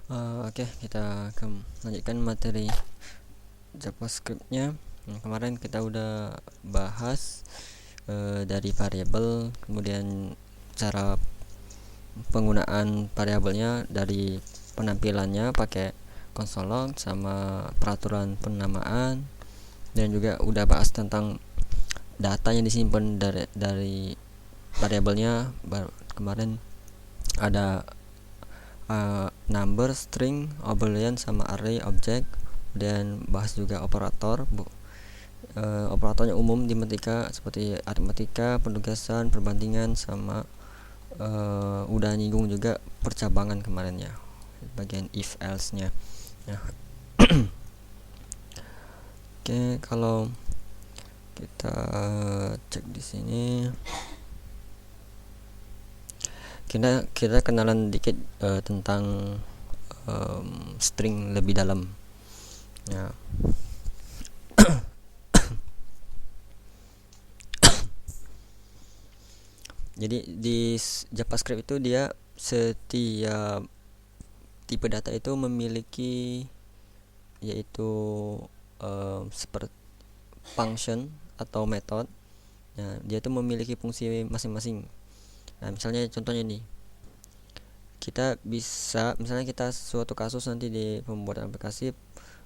Oke, kita lanjutkan materi JavaScript-nya. Kemarin kita udah bahas dari variabel, kemudian cara penggunaan variabelnya dari penampilannya pakai console log sama peraturan penamaan, dan juga udah bahas tentang data yang disimpan dari variabelnya. Kemarin ada number, string, boolean sama array, object, dan bahas juga operator. Operatornya umum di matematika seperti aritmatika, penugasan, perbandingan, sama udah nyinggung juga percabangan kemarin ya, bagian if else nya. Nah, oke, kalau kita cek di sini, kita kenalan dikit tentang string lebih dalam. Ya, jadi di JavaScript itu dia setiap tipe data itu memiliki, yaitu seperti function atau method. Nah, dia itu memiliki fungsi masing-masing. Nah, misalnya contohnya nih, kita bisa, misalnya kita suatu kasus nanti di pembuatan aplikasi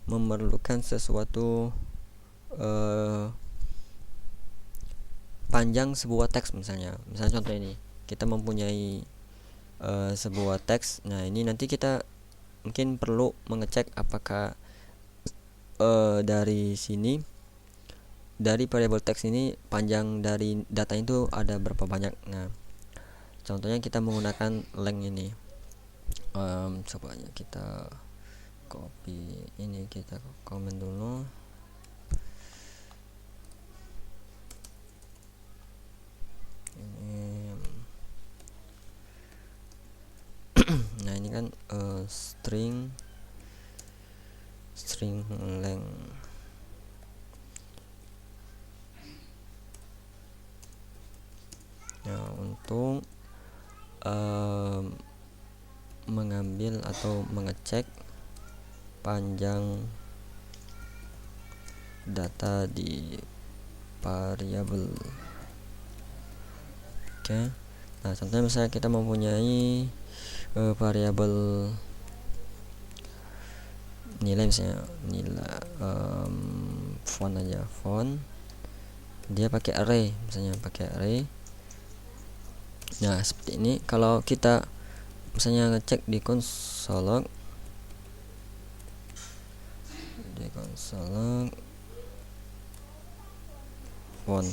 memerlukan sesuatu panjang sebuah teks. Misalnya contoh ini, kita mempunyai sebuah teks. Nah, ini nanti kita mungkin perlu mengecek apakah dari sini, dari variabel teks ini, panjang dari data itu ada berapa banyak. Nah, contohnya kita menggunakan length ini. Coba kita copy ini, kita komen dulu. Ini nah, ini kan string length. Nah, untuk mengambil atau mengecek panjang data di variabel. Oke. Nah, contohnya misalnya kita mempunyai variabel nilai, misalnya nilai font aja, font, dia pakai array, misalnya pakai array. Nah, seperti ini. Kalau kita misalnya ngecek di console font,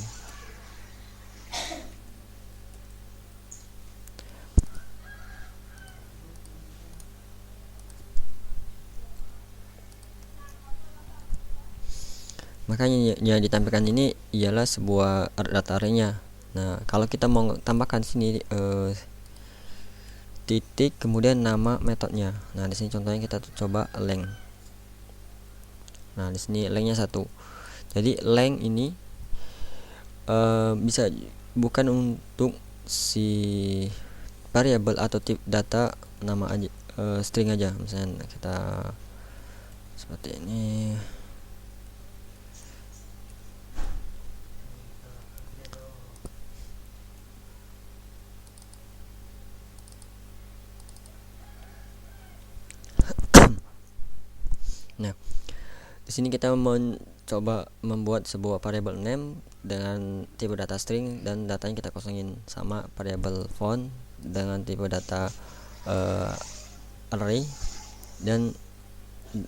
makanya yang ditampilkan ini ialah sebuah data array-nya. Nah, kalau kita mau tambahkan sini titik kemudian nama metodenya. Nah, di sini contohnya kita coba length. Nah, di sini lengthnya 1. Jadi length ini bisa bukan untuk si variabel atau tip data nama aja, string aja. Misalnya kita seperti ini. Nah, di sini kita mencoba membuat sebuah variabel name dengan tipe data string, dan datanya kita kosongin, sama variabel font dengan tipe data array, dan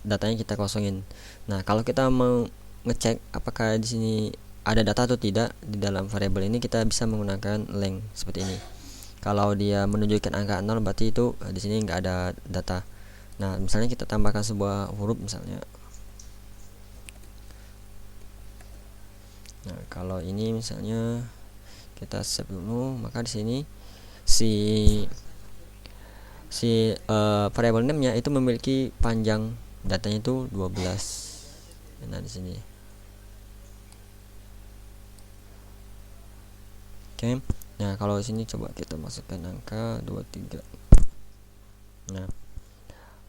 datanya kita kosongin. Nah, kalau kita mau ngecek apakah di sini ada data atau tidak di dalam variabel ini, kita bisa menggunakan length seperti ini. Kalau dia menunjukkan angka 0, berarti itu di sini nggak ada data. Nah, misalnya kita tambahkan sebuah huruf misalnya. Nah, kalau ini misalnya kita save dulu, maka di sini si variabel name-nya itu memiliki panjang datanya itu 12. Nah, di sini. Oke. Nah, kalau di sini coba kita masukkan angka 23. Nah,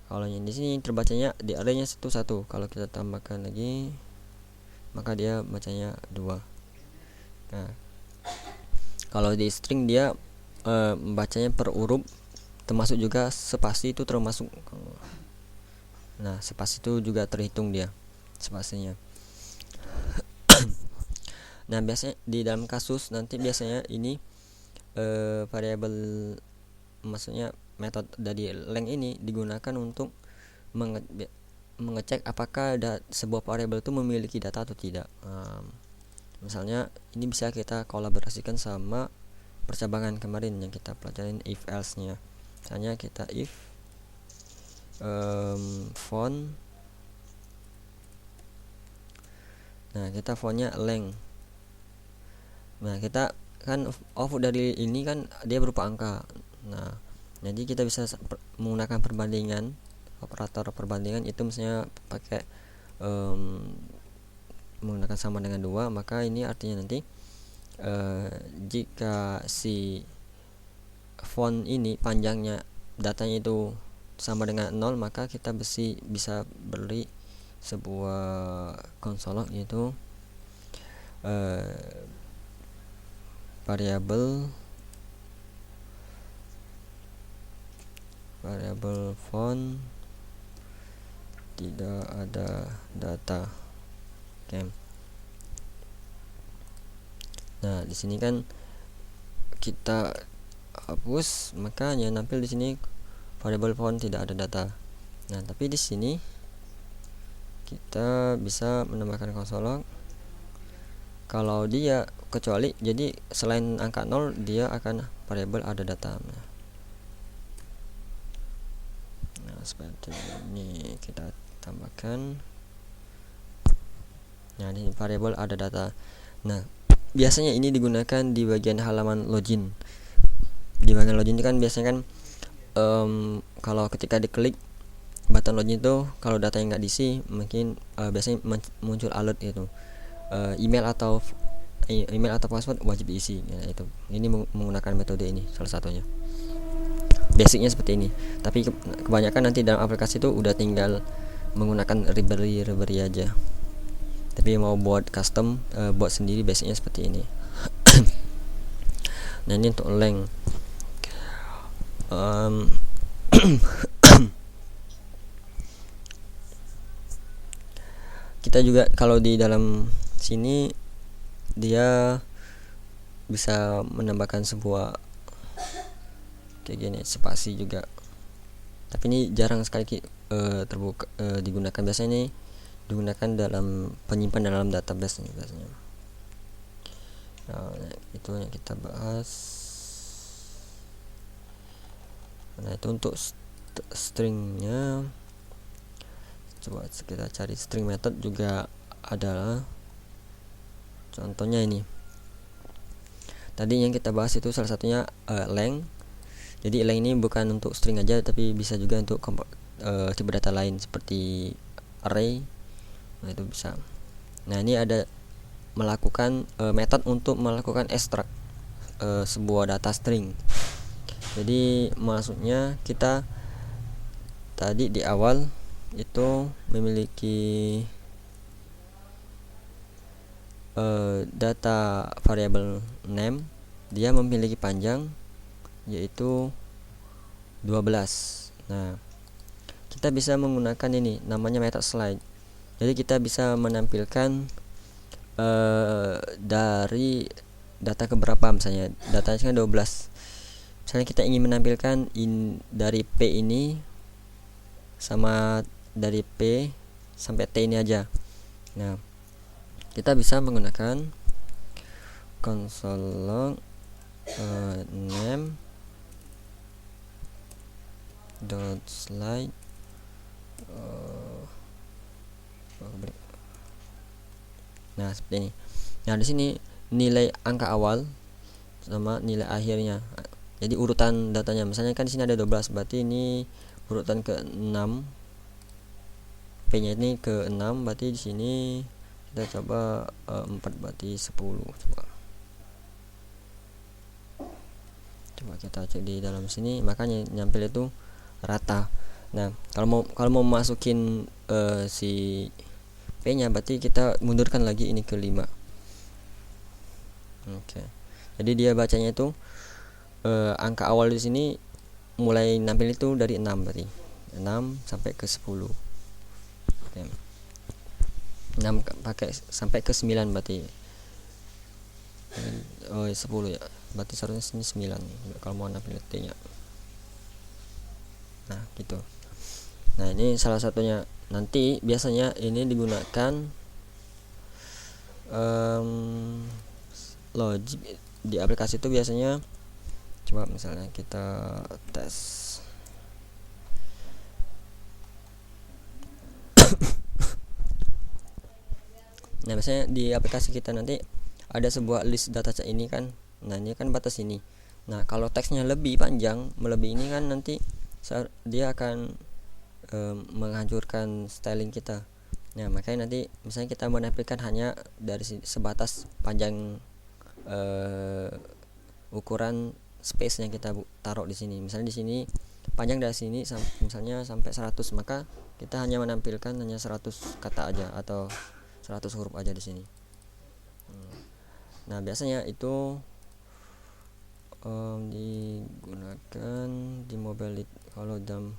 Kalau yang di sini terbacanya di arraynya itu 1. Kalau kita tambahkan lagi maka dia bacanya 2. Nah, kalau di string dia bacanya per huruf, termasuk juga spasi itu termasuk. Nah, spasi itu juga terhitung dia spasinya. Nah, biasanya di dalam kasus nanti biasanya ini variabel, maksudnya metode dari length ini digunakan untuk mengecek apakah sebuah variabel itu memiliki data atau tidak. Misalnya ini bisa kita kolaborasikan sama percabangan kemarin yang kita pelajarin if else nya. Misalnya kita if font, nah kita fontnya length. Nah, kita kan output dari ini kan dia berupa angka. Nah, jadi kita bisa menggunakan perbandingan, operator perbandingan itu misalnya pakai menggunakan sama dengan 2, maka ini artinya nanti jika si font ini panjangnya datanya itu sama dengan 0, maka kita bisa beli sebuah konsolok, yaitu variabel font tidak ada data. Oke. Nah, di sini kan kita hapus, maka yang nampil di sini variabel font tidak ada data. Nah, tapi di sini kita bisa menambahkan konsolok. Kalau dia kecuali, jadi selain angka 0 dia akan variabel ada data. Nah, seperti ini kita tambahkan. Nah, ini variabel ada data. Nah, biasanya ini digunakan di bagian halaman login. Di bagian login itu kan biasanya kan kalau ketika diklik button login itu, kalau data yang nggak diisi mungkin biasanya muncul alert itu. Email atau password wajib diisi. Ya, itu. Ini menggunakan metode ini salah satunya. Basicnya seperti ini. Tapi kebanyakan nanti dalam aplikasi itu udah tinggal menggunakan library aja. Tapi mau buat custom, buat sendiri, basicnya seperti ini. Nah, ini untuk length. Kita juga kalau di dalam sini dia bisa menambahkan sebuah kayak gini spasi juga, tapi ini jarang sekali terbuka digunakan. Biasanya ini digunakan dalam penyimpan dalam database nih biasanya. Nah, itu yang kita bahas. Nah, itu untuk stringnya. Coba kita cari string method juga adalah contohnya ini. Tadi yang kita bahas itu salah satunya length. Jadi length ini bukan untuk string aja, tapi bisa juga untuk tipe data lain seperti array. Nah, itu bisa. Nah, ini ada melakukan method untuk melakukan extract sebuah data string. Jadi maksudnya kita tadi di awal itu memiliki data variabel name, dia memiliki panjang yaitu 12. Nah, kita bisa menggunakan ini namanya method slide. Jadi kita bisa menampilkan dari data keberapa, misalnya datanya 12. Misalnya kita ingin menampilkan dari P ini sama dari P sampai T ini aja. Nah, kita bisa menggunakan console name dot slide nah seperti ini. Nah, di sini nilai angka awal sama nilai akhirnya. Jadi urutan datanya, misalnya kan di sini ada 12, berarti ini urutan ke-6, P-nya ini ke-6, berarti di sini kita coba 4, berarti 10. Coba kita cek di dalam sini, makanya nyampil itu rata. Nah, kalau mau masukin si p-nya, berarti kita mundurkan lagi ini ke 5. Oke. Jadi dia bacanya itu angka awal di sini mulai nampil itu dari 6, berarti 6 sampai ke 10. Oke. 6 pakai sampai ke 9 berarti. 10 ya. Berarti seharusnya sini 9 kalau mau nampil T-nya. Nah, gitu. Nah, ini salah satunya. Nanti biasanya ini digunakan logic di aplikasi itu biasanya. Coba misalnya kita tes. Nah, biasanya di aplikasi kita nanti ada sebuah list dataset ini kan. Nah, ini kan batas ini. Nah, kalau teksnya lebih panjang, melebihi ini kan nanti dia akan menghancurkan styling kita. Nah, makanya nanti misalnya kita menampilkan hanya dari sebatas panjang ukuran space yang kita taruh di sini. Misalnya di sini panjang dari sini misalnya sampai 100, maka kita hanya menampilkan hanya 100 kata aja atau 100 huruf aja di sini. Nah, biasanya itu digunakan di mobile. Kalau dalam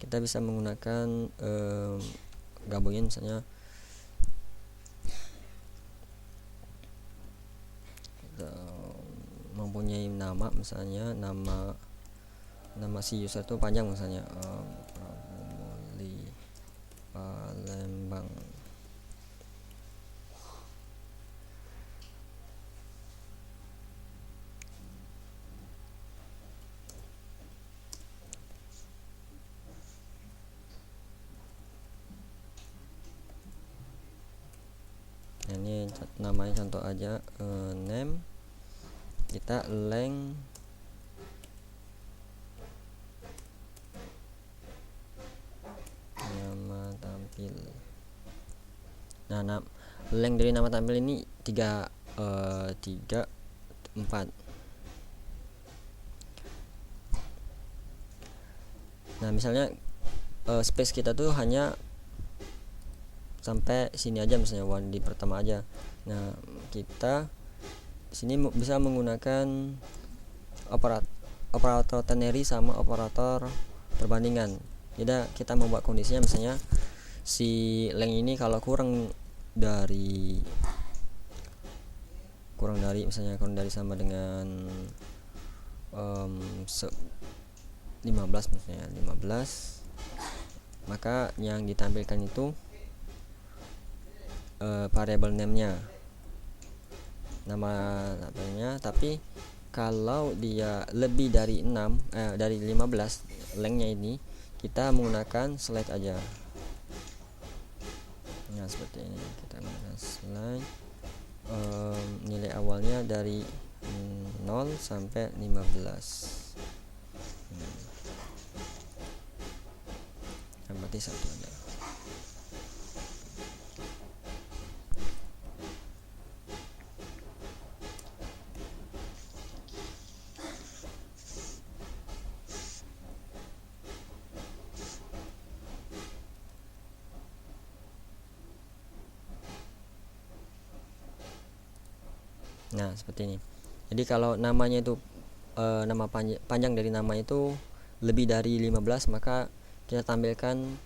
kita bisa menggunakan gabungin misalnya kita mempunyai nama, misalnya nama si user itu panjang, misalnya Pramuli Palembang. Nah, ini namanya contoh aja, name, kita length nama tampil. Nah, length dari nama tampil ini 3 4. Nah, misalnya space kita tuh hanya sampai sini aja, misalnya one di pertama aja. Nah, kita sini bisa menggunakan operator ternary sama operator perbandingan. Jadi kita membuat kondisinya misalnya si length ini kalau kurang dari misalnya sama dengan 15, misalnya 15, maka yang ditampilkan itu variable name-nya, nama tabelnya. Tapi kalau dia lebih dari 15 length-nya ini, kita menggunakan slide aja. Nah, seperti ini kita menggunakan slide. Nilai awalnya dari 0 sampai 15. Berarti satu aja. Nah, seperti ini. Jadi kalau namanya itu nama panjang dari nama itu lebih dari 15, maka kita tampilkan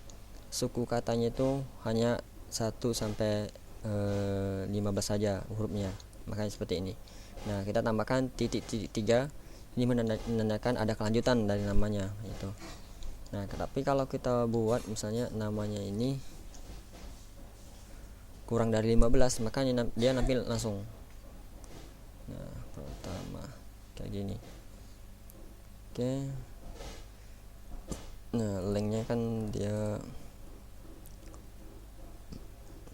suku katanya itu hanya 1 sampai 15 saja hurufnya. Makanya seperti ini. Nah, kita tambahkan titik 3. Ini menandakan ada kelanjutan dari namanya itu. Nah, tapi kalau kita buat misalnya namanya ini kurang dari 15, maka dia nampil langsung. Nah, pertama kayak gini. Oke. Nah, length-nya kan dia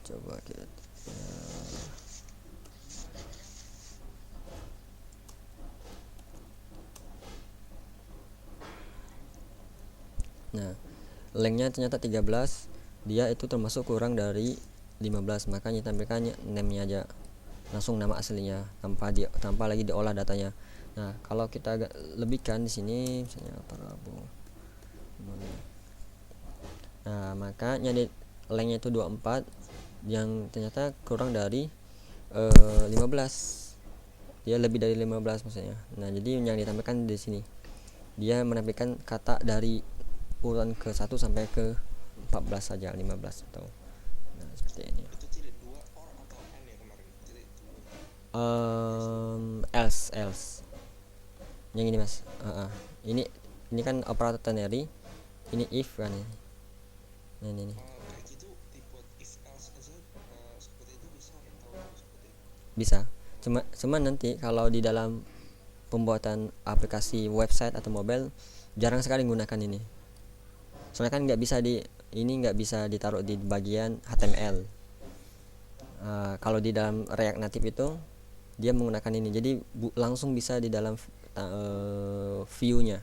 coba kita Nah, length-nya ternyata 13, dia itu termasuk kurang dari 15, makanya tampilkan name-nya aja, langsung nama aslinya tanpa lagi diolah datanya. Nah, kalau kita lebihkan di sini misalnya Prabowo. Nah, maka nyari lengthnya itu 24 yang ternyata kurang dari 15. Dia lebih dari 15 maksudnya. Nah, jadi yang ditampilkan di sini dia menampilkan kata dari urutan ke 1 sampai ke 14 saja, 15 atau nah seperti ini. Else yang ini mas. Ini kan operator ternary, ini if kan ini. Nah ini bisa. Cuma nanti kalau di dalam pembuatan aplikasi website atau mobile jarang sekali menggunakan ini. Soalnya kan nggak bisa ditaruh di bagian HTML. Kalau di dalam React Native itu dia menggunakan ini, jadi langsung bisa di dalam view-nya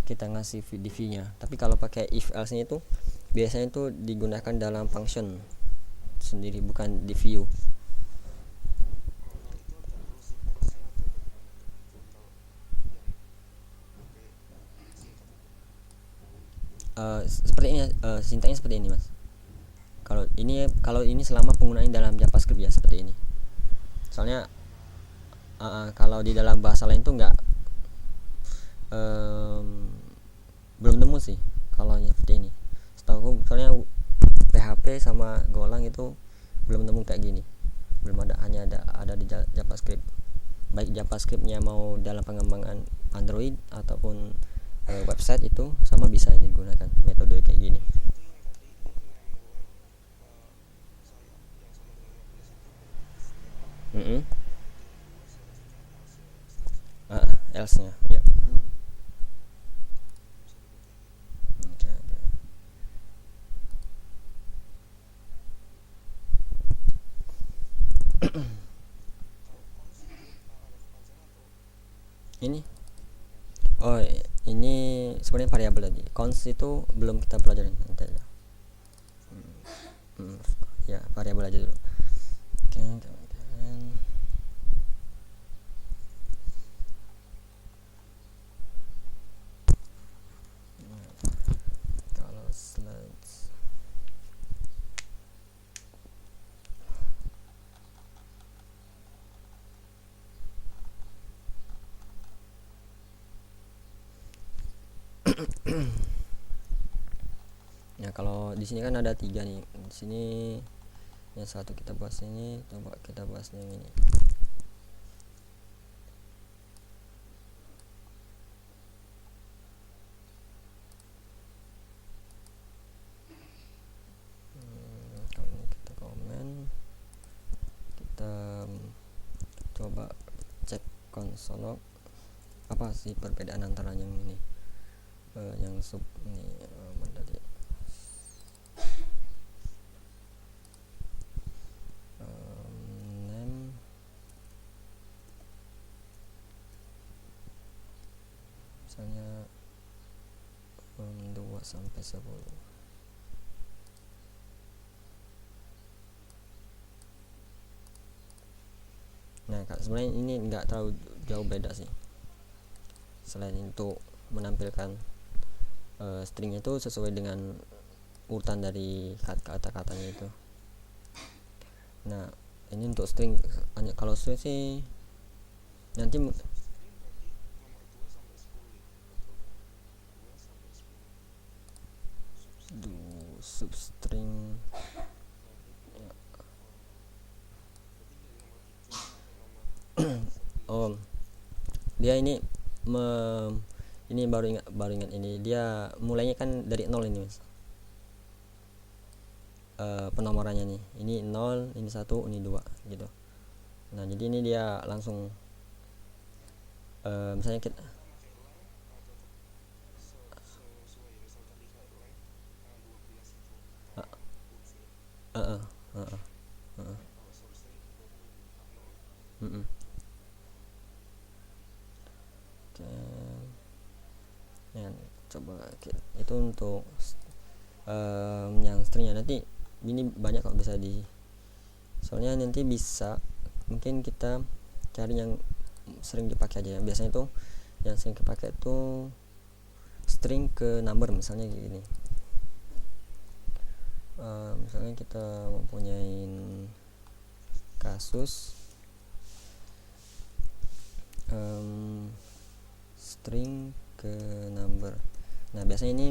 kita ngasih di view-nya. Tapi kalau pakai if else-nya itu biasanya itu digunakan dalam function sendiri, bukan di view. Seperti ini, sintaknya seperti ini mas. Kalau ini selama penggunaan dalam JavaScript ya seperti ini. Soalnya kalau di dalam bahasa lain tuh nggak, belum temu sih kalau seperti ini. Setahu soalnya PHP sama Golang itu belum temu kayak gini. Belum ada, hanya ada di JavaScript. Baik JavaScriptnya mau dalam pengembangan Android ataupun website itu sama bisa ini digunakan metode kayak gini. Mm-mm. Else-nya ya. Oke, oke. Ini ini sebenarnya variabel tadi. Cons itu belum kita pelajarin nanti aja. Hmm, ya variabel aja dulu. Oke, teman-teman. Kalau slides ya, kalau di sini kan ada 3 nih. Di sini yang satu kita bahas ini, coba kita bahas yang ini. Kalau ini kita komen, kita coba cek konsol apa sih perbedaan antara yang ini, yang sub ini, tadi name misalnya 2 sampai 10. Nah sebenarnya ini nggak terlalu jauh beda sih, selain itu menampilkan stringnya itu sesuai dengan urutan dari kata-katanya itu. Nah ini untuk string, kalau string sih nanti substring. Oh dia ini ini baru ingat ini dia mulainya kan dari 0 ini mas. Penomorannya nih, ini 0, ini 1, ini 2 gitu. Nah jadi ini dia langsung misalnya kita uh, uh, uh, uh, uh, uh, uh, uh. Oke. Ya, coba itu untuk yang stringnya. Nanti ini banyak kok bisa soalnya nanti bisa mungkin kita cari yang sering dipakai aja ya. Biasanya tuh yang sering dipakai itu string ke number misalnya kayak gini. Misalnya kita mempunyai kasus string ke number. Nah biasanya ini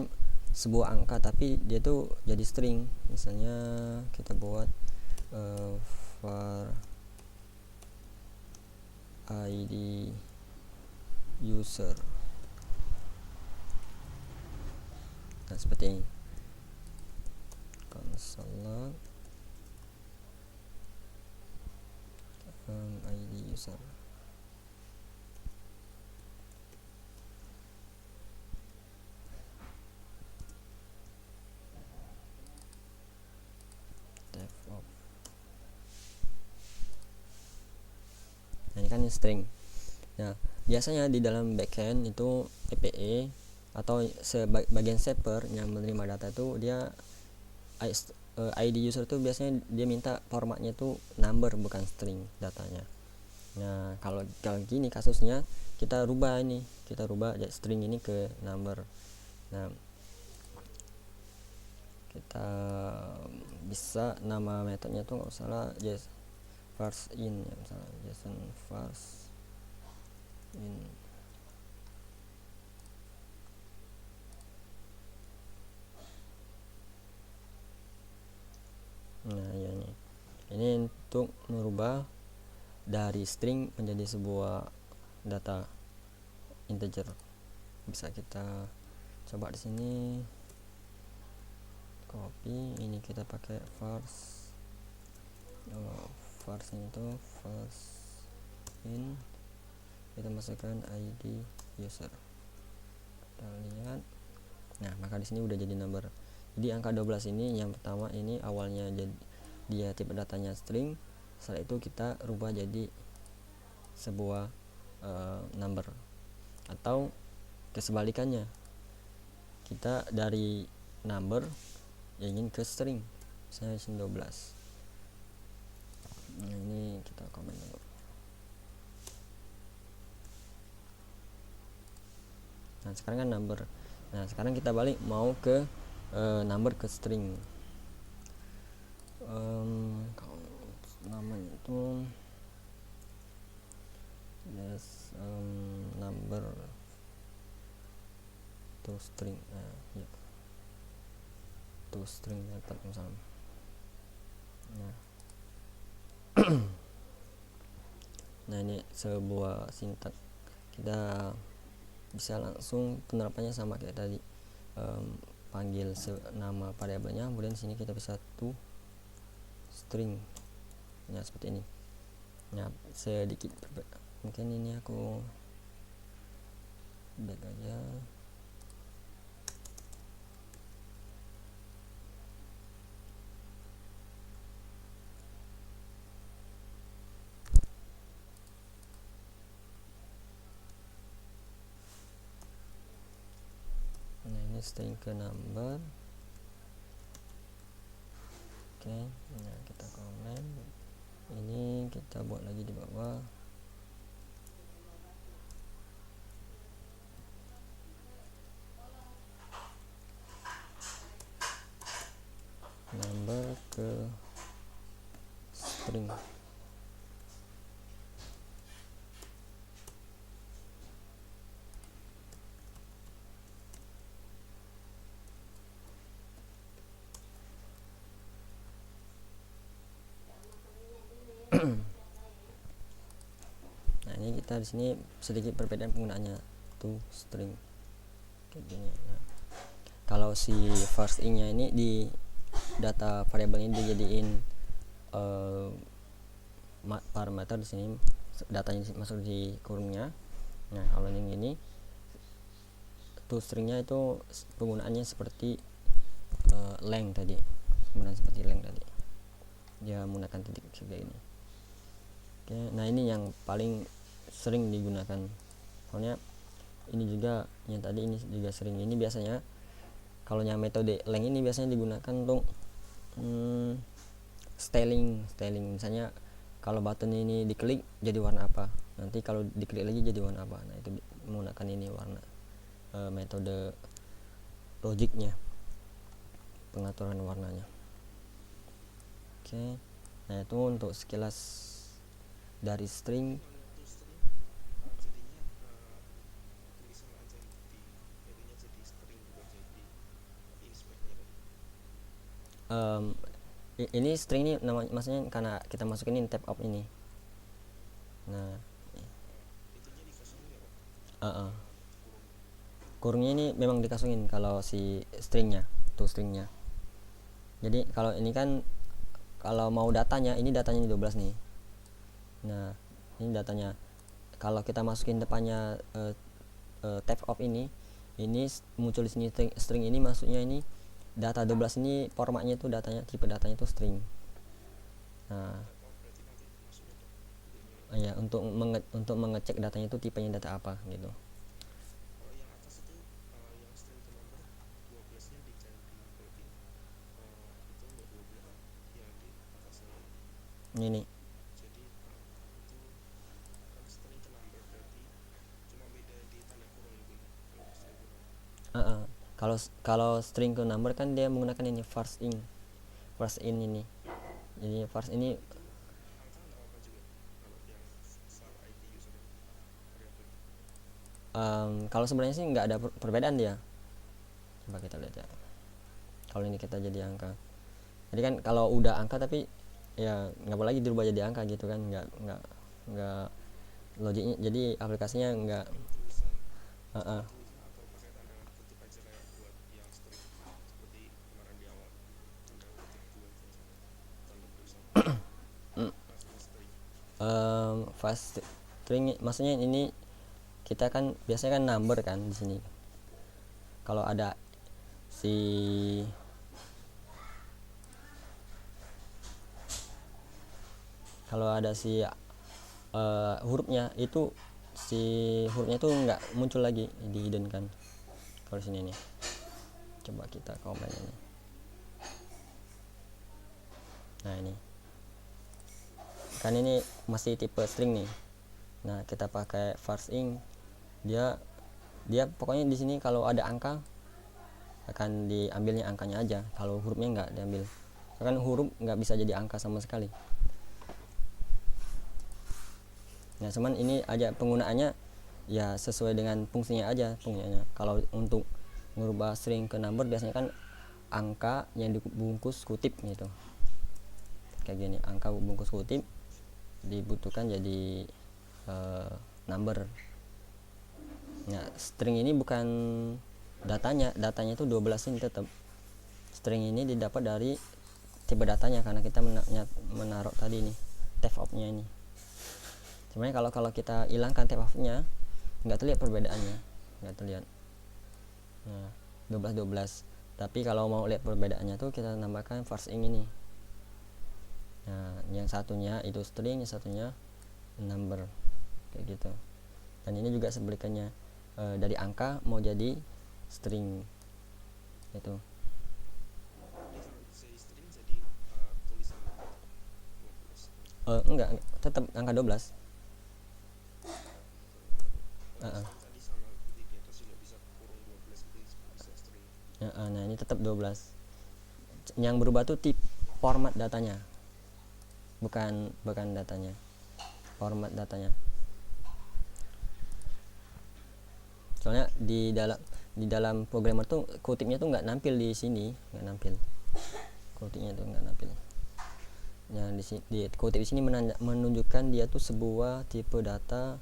sebuah angka tapi dia tuh jadi string. Misalnya kita buat var id user. Nah seperti ini, console id user. Nah ini kan string. Nah biasanya di dalam backend itu EPE atau sebagian server yang menerima data itu dia ID user tuh biasanya dia minta formatnya tuh number bukan string datanya. Nah kalau gini kasusnya kita rubah string ini ke number. Nah kita bisa nama metodenya tuh nggak salah parse in ya, misalnya JSON parse in. Nah ya ini untuk merubah dari string menjadi sebuah data integer. Bisa kita coba di sini, copy ini, kita pakai parse itu parse in, kita masukkan id user, kita lihat. Nah maka di sini udah jadi number. Jadi angka 12 ini yang pertama ini awalnya jadi dia tipe datanya string, setelah itu kita rubah jadi sebuah number. Atau kesebalikannya, kita dari number ingin ke string, misalnya 12. Nah ini kita komen dulu. Nah sekarang kan number. Nah sekarang kita balik mau ke number ke string. Namanya itu number to string ya, to string method misalnya. Nah nah ini sebuah sintak, kita bisa langsung penerapannya sama kayak tadi, panggil nama variabelnya, kemudian sini kita bisa to string. Nah seperti ini. Nah sedikit mungkin ini aku back aja. Nah ini string ke number. Oke, nah kita komen. Ini kita buat lagi di bawah. Number ke string. Nah ini kita di sini sedikit perbedaan penggunaannya, to string kayak gini. Nah, kalau si first in nya ini di data variabel ini dijadiin parameter, di sini datanya masuk di kurungnya. Nah kalau yang ini to stringnya itu penggunaannya seperti length tadi, dia menggunakan titik kayak ini. Oke, nah ini yang paling sering digunakan, soalnya ini juga yang tadi ini juga sering. Ini biasanya kalau yang metode length ini biasanya digunakan untuk styling. Misalnya kalau button ini diklik jadi warna apa, nanti kalau diklik lagi jadi warna apa. Nah itu menggunakan ini warna, metode logiknya, pengaturan warnanya. Oke, nah itu untuk sekilas dari string. Em, ini string ini maksudnya karena kita masukin tab of ini. Nah, kurungnya ini memang dikasungin kalau si stringnya, tuh stringnya. Jadi kalau ini kan, kalau mau datanya, ini datanya 12 nih. Nah, ini datanya. Kalau kita masukin depannya tab of ini muncul di sini string ini, maksudnya ini data 12 ini formatnya itu, datanya, tipe datanya itu string. Nah, ya untuk mengecek datanya itu tipenya data apa gitu. Ini kalau kalau string ke number kan dia menggunakan ini first in ini. Jadi first ini kalau sebenarnya sih nggak ada perbedaan dia. Coba kita lihat ya. Kalau ini kita jadi angka. Jadi kan kalau udah angka tapi ya nggak boleh lagi dirubah jadi angka gitu kan, nggak logiknya, jadi aplikasinya nggak. uh, uh, fast string maksudnya ini, kita kan biasanya kan number kan di sini. Kalau ada si kalau ada si hurufnya itu, si hurufnya itu nggak muncul lagi, di hidden kan. Kalau sini nih, coba kita komen ini. Nah ini kan ini masih tipe string nih. Nah kita pakai first ing, dia dia pokoknya di sini kalau ada angka akan diambilnya angkanya aja, kalau hurufnya nggak diambil. Kan huruf nggak bisa jadi angka sama sekali. Nah cuman ini aja penggunaannya ya sesuai dengan fungsinya aja, fungsinya. Kalau untuk merubah string ke number biasanya kan angka yang dibungkus kutip gitu, kayak gini, angka bungkus kutip dibutuhkan jadi number. Nah string ini bukan datanya itu 12 ini tetap. String ini didapat dari tipe datanya karena kita menaruh tadi ini tab of nya ini. Sebenarnya kalau kita hilangkan tab of nya nggak terlihat perbedaannya, nggak terlihat. Nah 12 tapi kalau mau lihat perbedaannya tuh kita tambahkan first ing ini. Nah yang satunya itu string, yang satunya number, kayak gitu. Dan ini juga sebalikannya, dari angka mau jadi string itu. Enggak, tetap angka 12. Nah ini tetap 12. Yang berubah tuh tip format datanya, bukan datanya, format datanya. Soalnya di dalam programmer tuh kutipnya tuh nggak nampil di sini, nggak nampil kutipnya tuh, nggak nampil. Nah di kutip di sini menunjukkan dia tuh sebuah tipe data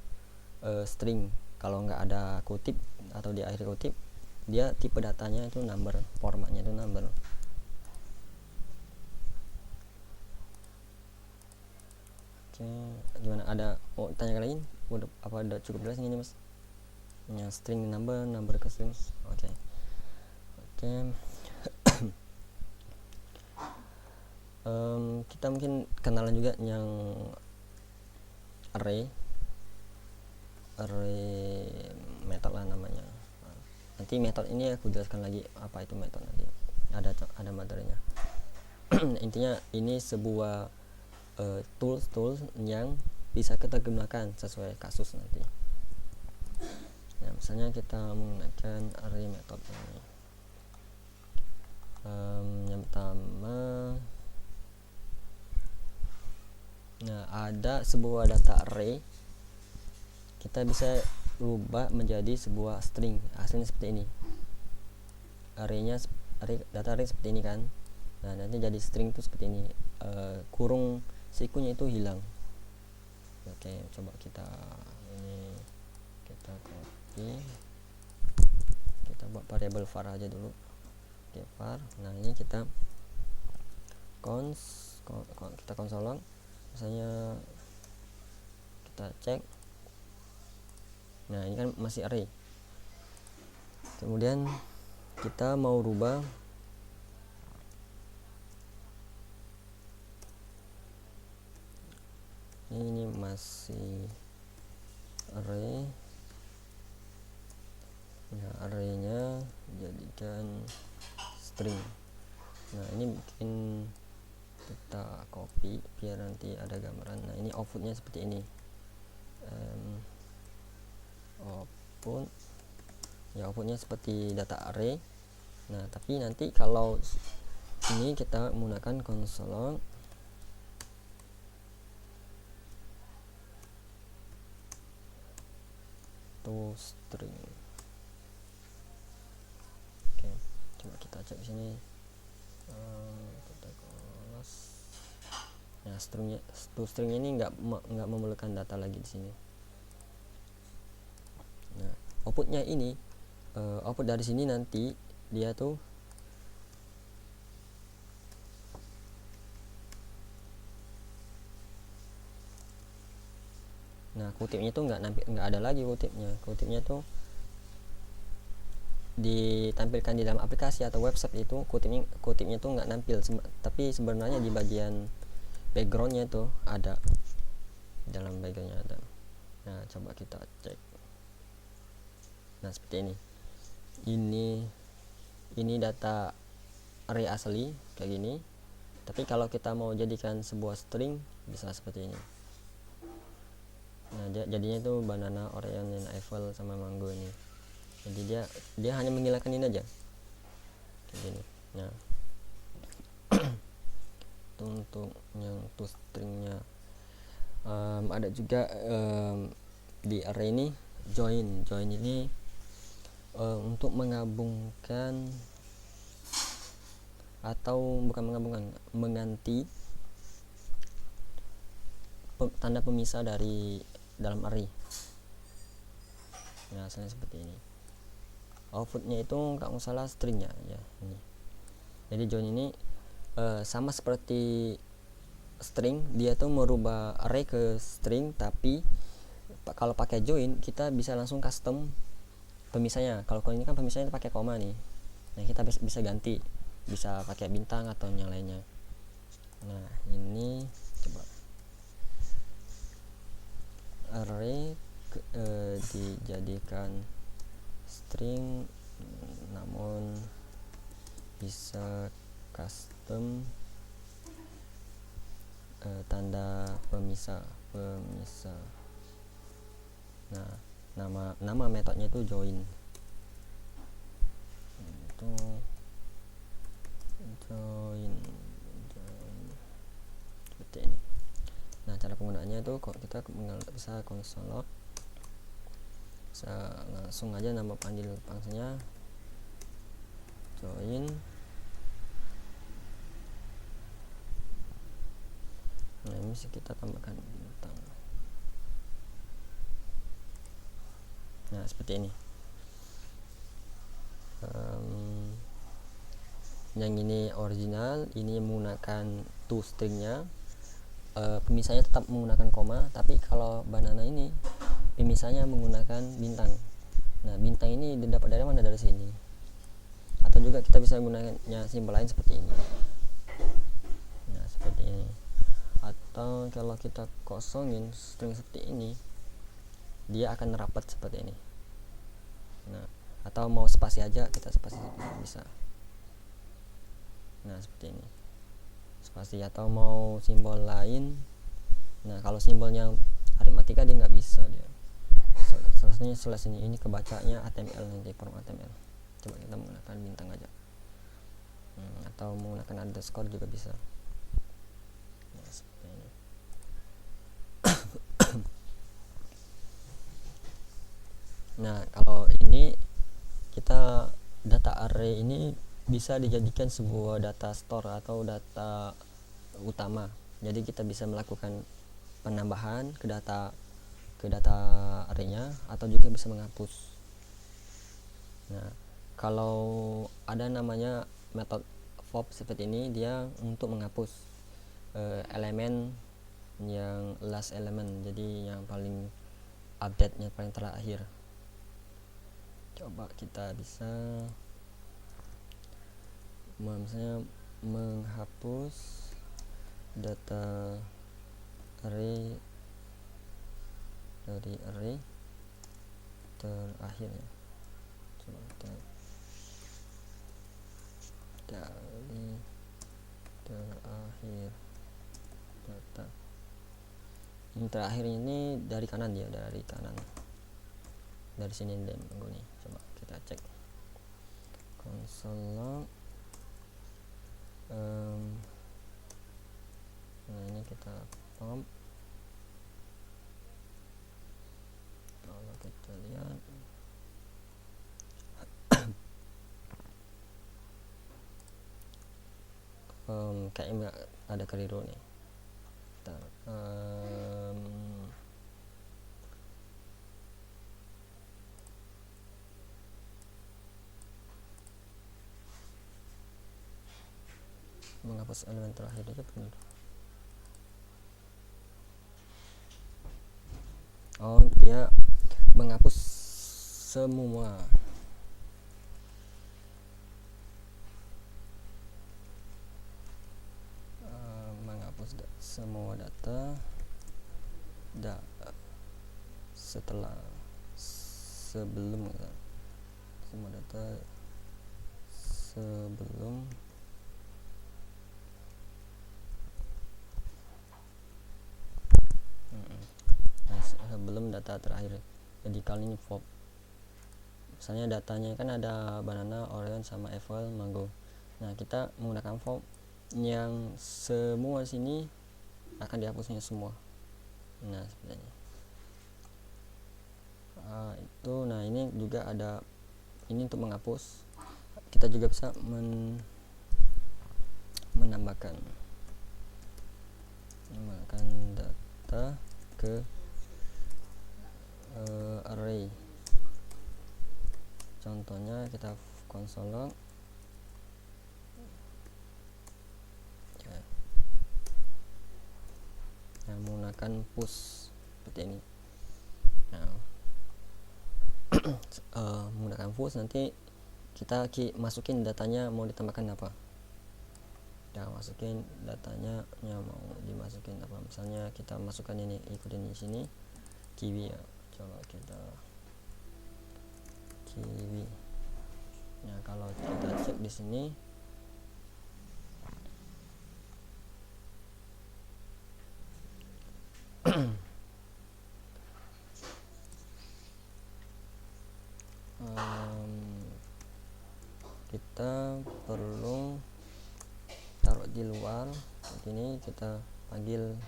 string. Kalau nggak ada kutip atau di akhir kutip, dia tipe datanya itu number, formatnya itu number. Oke, gimana, ada tanya lagi? Apa udah cukup jelas ini mas? Yang string number ke string. Oke. Kita mungkin kenalan juga yang array method lah namanya. Nanti method ini aku jelaskan lagi apa itu method, nanti ada materinya. Intinya ini sebuah tools yang bisa kita gunakan sesuai kasus nanti. Nah, misalnya kita menggunakan array method ini. Yang pertama ada sebuah data array, kita bisa rubah menjadi sebuah string. Hasilnya seperti ini. Data array seperti ini kan. Nah, nanti jadi string itu seperti ini. Kurung sikunya itu hilang. Oke, coba kita copy, kita buat variable var aja dulu. Oke, var. Nah, ini kita kita konsol, misalnya kita cek. Nah, ini kan masih array. Kemudian kita mau rubah ini masih array. Nah, arraynya jadikan string. Nah, ini bikin kita copy biar nanti ada gambaran. Nah, ini outputnya seperti ini. Outputnya seperti data array. Nah, tapi nanti kalau ini kita menggunakan console to string. Oke, coba kita cek di sini. Nah, string ini nggak memerlukan data lagi di sini. Nah, outputnya ini, output dari sini nanti dia tuh kutipnya tuh nggak ada lagi kutipnya tuh ditampilkan di dalam aplikasi atau website itu kutipnya tuh nggak nampil, tapi sebenarnya di bagian backgroundnya tuh ada, dalam backgroundnya ada. Nah, coba kita cek. Nah, seperti ini data array asli kayak gini, tapi kalau kita mau jadikan sebuah string bisa seperti ini. Nah, jadinya itu banana, Orion, Eiffel sama mango ini. Jadi dia hanya menghilangkan ini aja kayak gini. Nah, itu untuk yang to stringnya. Ada juga di array ini join ini untuk menggabungkan atau bukan menggabungkan, mengganti tanda pemisah dari dalam array. Nah, hasilnya seperti ini. Outputnya itu nggak salah stringnya ya ini. Jadi join ini sama seperti string, dia tuh merubah array ke string, tapi kalau pakai join kita bisa langsung custom pemisahnya. Kalau ini kan pemisahnya pakai koma nih. Nah, kita bisa ganti, bisa pakai bintang atau yang lainnya. Nah, ini coba array dijadikan string, namun bisa custom tanda pemisah. Nah, nama metodenya itu join. Itu join seperti ini. Nah, cara penggunaannya itu kita bisa konsol, bisa langsung aja nama panggil fungsinya join. Nah, ini bisa kita tambahkan bintang. Nah, seperti ini. Yang ini original, ini menggunakan to stringnya, pemisahnya tetap menggunakan koma, tapi kalau banana ini pemisahnya menggunakan bintang. Nah, bintang ini didapat dari mana? Dari sini. Atau juga kita bisa menggunakannya simbol lain seperti ini. Nah, seperti ini. Atau kalau kita kosongin string seperti ini, dia akan rapat seperti ini. Nah, atau mau spasi aja, kita spasi bisa. Nah, seperti ini spasi, atau mau simbol lain. Nah, kalau simbolnya aritmatika dia nggak bisa, dia selesainya slash ini kebacanya HTML, nanti form HTML. Coba kita menggunakan bintang aja, atau menggunakan underscore juga bisa. Nah, seperti ini. Nah, kalau ini kita data array ini bisa dijadikan sebuah data store atau data utama. Jadi kita bisa melakukan penambahan ke data arraynya atau juga bisa menghapus. Nah, kalau ada namanya metode pop seperti ini, dia untuk menghapus elemen yang last element, jadi yang paling update nya paling terakhir. Coba kita bisa misalnya menghapus data array dari array terakhir ya. Coba kita dari terakhir data ini terakhir ini dari kanan ya, dari kanan, dari sini lem nih. Coba kita cek console log. Nah, ini kita pump. Kalau kita lihat kayaknya ada keliru nih. Bentar. Menghapus elemen terakhir aja benar. Oh, dia menghapus semua. Menghapus semua data setelah sebelum semua data sebelum sebelum data terakhir. Jadi kali ini pop, misalnya datanya kan ada banana, orange sama apple, mango. Nah, kita menggunakan pop yang semua sini akan dihapusnya semua. Nah, seperti ini. Nah ini juga ada ini untuk menghapus. Kita juga bisa menambahkan data ke array. Contohnya kita console log yang menggunakan push seperti ini. Nah, menggunakan push nanti kita masukin datanya mau ditambahkan apa. Ya, masukin datanya yang mau dimasukin apa. Misalnya kita masukkan ini, ikutin di sini kiwi ya. Coba kita kiwi. Nah, kalau kita cek di sini kita perlu taruh di luar. Ini kita panggil.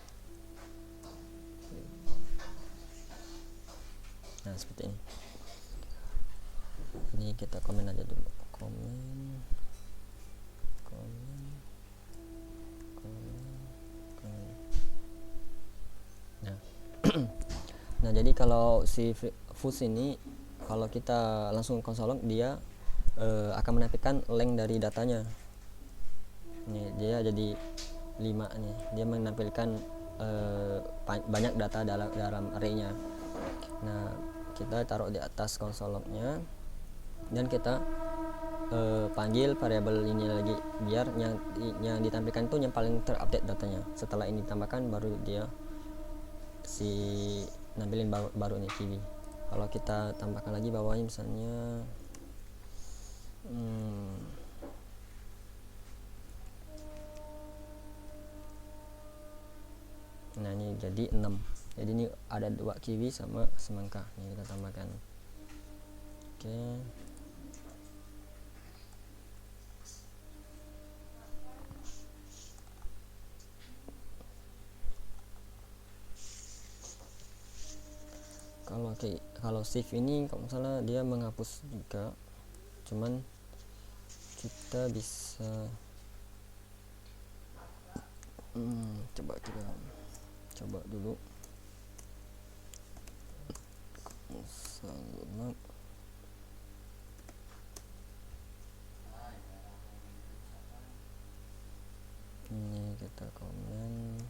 Nah, seperti ini. Ini kita komen aja dulu. Komen. Nah, nah jadi kalau si fuse ini, kalau kita langsung console log, dia akan menampilkan length dari datanya. Nih, dia jadi 5 nih. Dia menampilkan banyak data dalam array-nya. Nah, kita taruh di atas console log-nya dan kita panggil variabel ini lagi biar yang ditampilkan itu yang paling terupdate datanya. Setelah ini ditambahkan baru dia nampilin baru nih kiwi. Kalau kita tambahkan lagi bawahnya misalnya nah ini jadi 6. Jadi ini ada 2 kiwi sama semangka. Ini kita tambahkan. Oke. Kalau Oke, kalau shift ini kalau misalnya dia menghapus juga, cuman kita bisa coba kita coba dulu. Misalnya ini kita komen.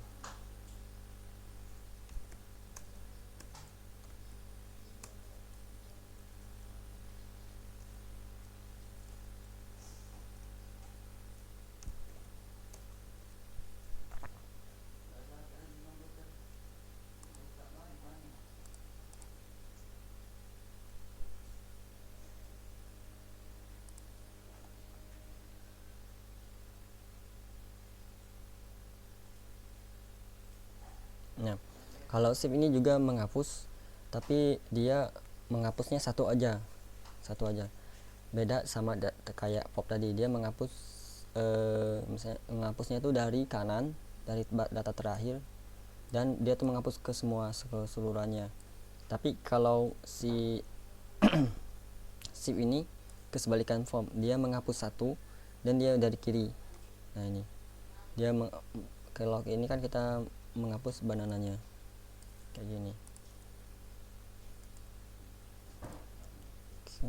Nah, kalau shift ini juga menghapus, tapi dia menghapusnya satu aja. Beda sama kayak pop tadi, dia menghapus misalnya menghapusnya itu dari kanan, dari data terakhir, dan dia tuh menghapus ke semua keseluruhannya. Tapi kalau si shift ini kesebalikan form, dia menghapus satu dan dia dari kiri. Nah ini dia kalau ini kan kita menghapus banananya kayak gini. Oke.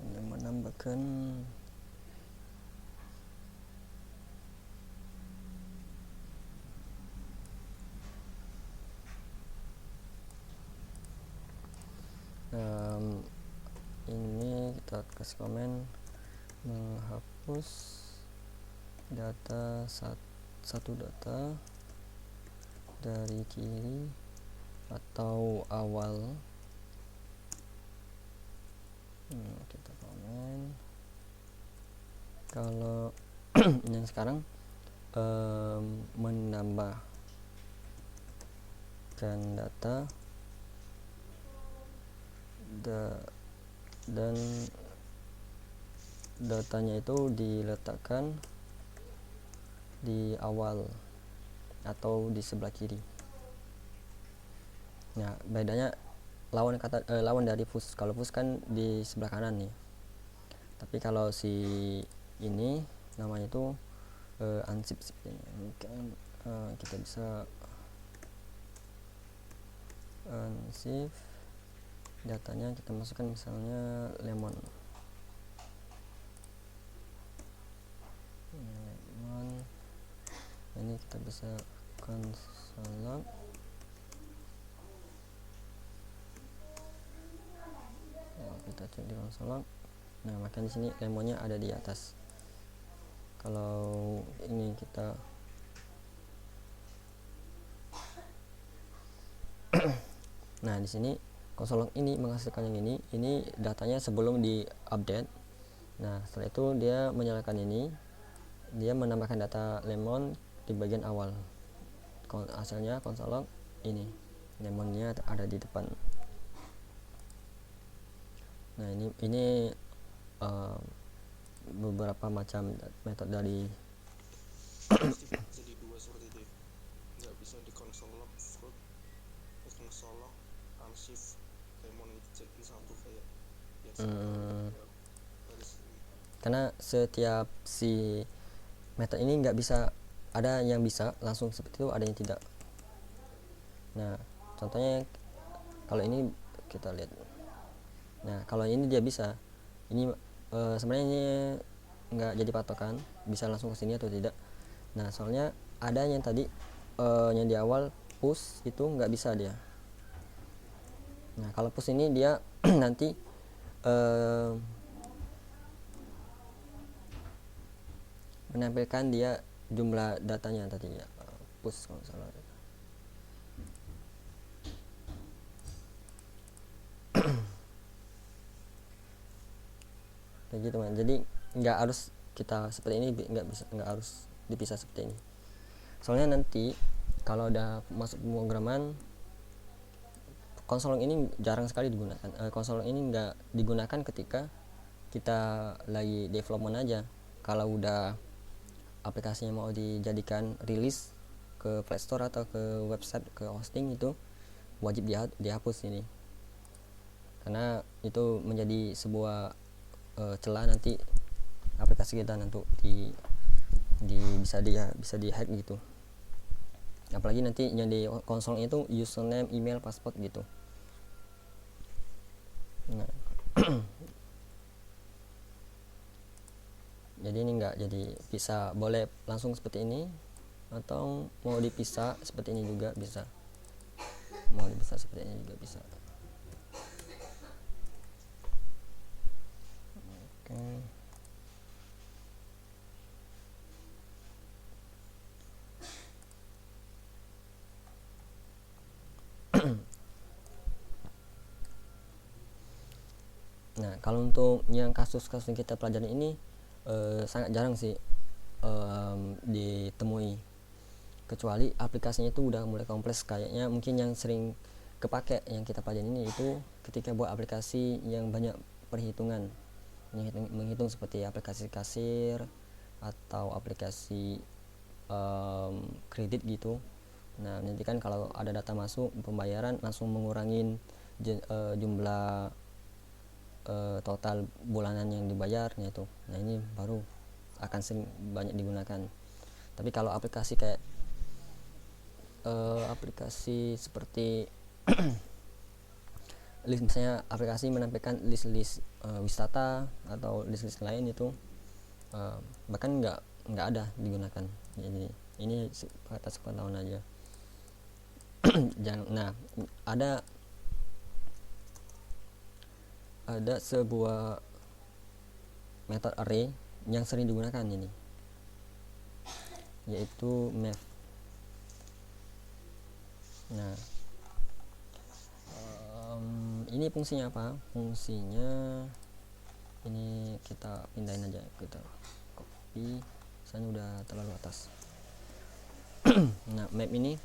Ini menambahkan ini kita kasih komen menghapus data satu data dari kiri atau awal. Kita komen kalau yang sekarang menambahkan data dan datanya itu diletakkan di awal atau di sebelah kiri. Nah, bedanya lawan dari push. Kalau push kan di sebelah kanan nih. Tapi kalau si ini namanya itu unshift seperti ini. Mungkin kita bisa unshift, datanya kita masukkan misalnya lemon. Ini kita bisa console. Kita cek di konsol. Nah, maka di sini lemonnya ada di atas. Kalau ini kita nah, di sini konsol ini menghasilkan yang ini datanya sebelum di update. Nah, setelah itu dia menyalakan ini, dia menambahkan data lemon di bagian awal. Hasilnya konsol ini lemonnya ada di depan. Nah, ini beberapa macam metode dari jadi dua seperti itu, nggak bisa di konsol log fruit, di konsol log unshift lemon itu jadi satu kayak karena setiap si metode ini nggak bisa, ada yang bisa langsung seperti itu, ada yang tidak. Nah, contohnya kalau ini kita lihat. Nah, kalau ini dia bisa, ini sebenarnya ini nggak jadi patokan bisa langsung ke sini atau tidak. Nah, soalnya ada yang tadi yang di awal push itu nggak bisa dia. Nah, kalau push ini dia nanti menampilkan dia jumlah datanya tadi ya, push kalau salah. Kayak gitu man. Jadi nggak harus kita seperti ini, nggak harus dipisah seperti ini. Soalnya nanti kalau udah masuk pemrograman konsol ini jarang sekali digunakan. Konsol ini nggak digunakan ketika kita lagi development aja. Kalau udah aplikasinya mau dijadikan rilis ke Play Store atau ke website, ke hosting, itu wajib dihapus ini, karena itu menjadi sebuah celah nanti aplikasi kita nanti bisa di hack gitu. Apalagi nanti yang di konsol itu username, email, password gitu. Nah, jadi ini enggak, jadi bisa boleh langsung seperti ini, atau mau dipisah seperti ini juga bisa. Mau dipisah seperti ini juga bisa. Oke. Nah, kalau untuk yang kasus-kasus yang kita pelajari ini sangat jarang sih ditemui, kecuali aplikasinya itu udah mulai kompleks. Kayaknya mungkin yang sering kepake yang kita pelajari ini itu ketika buat aplikasi yang banyak perhitungan, menghitung seperti aplikasi kasir atau aplikasi kredit gitu. Nah, nanti kan kalau ada data masuk pembayaran langsung mengurangin jumlah total bulanan yang dibayarnya itu. Nah, ini baru akan sering banyak digunakan. Tapi kalau aplikasi kayak aplikasi seperti list, misalnya aplikasi menampilkan list-list wisata atau list-list lain itu bahkan nggak ada digunakan. Jadi ini atas pengetahuan aja. Nah, ada sebuah metode array yang sering digunakan ini, yaitu math. Nah, ini fungsinya apa? Fungsinya ini kita pindahin aja, kita copy, soalnya udah terlalu atas. Nah, map ini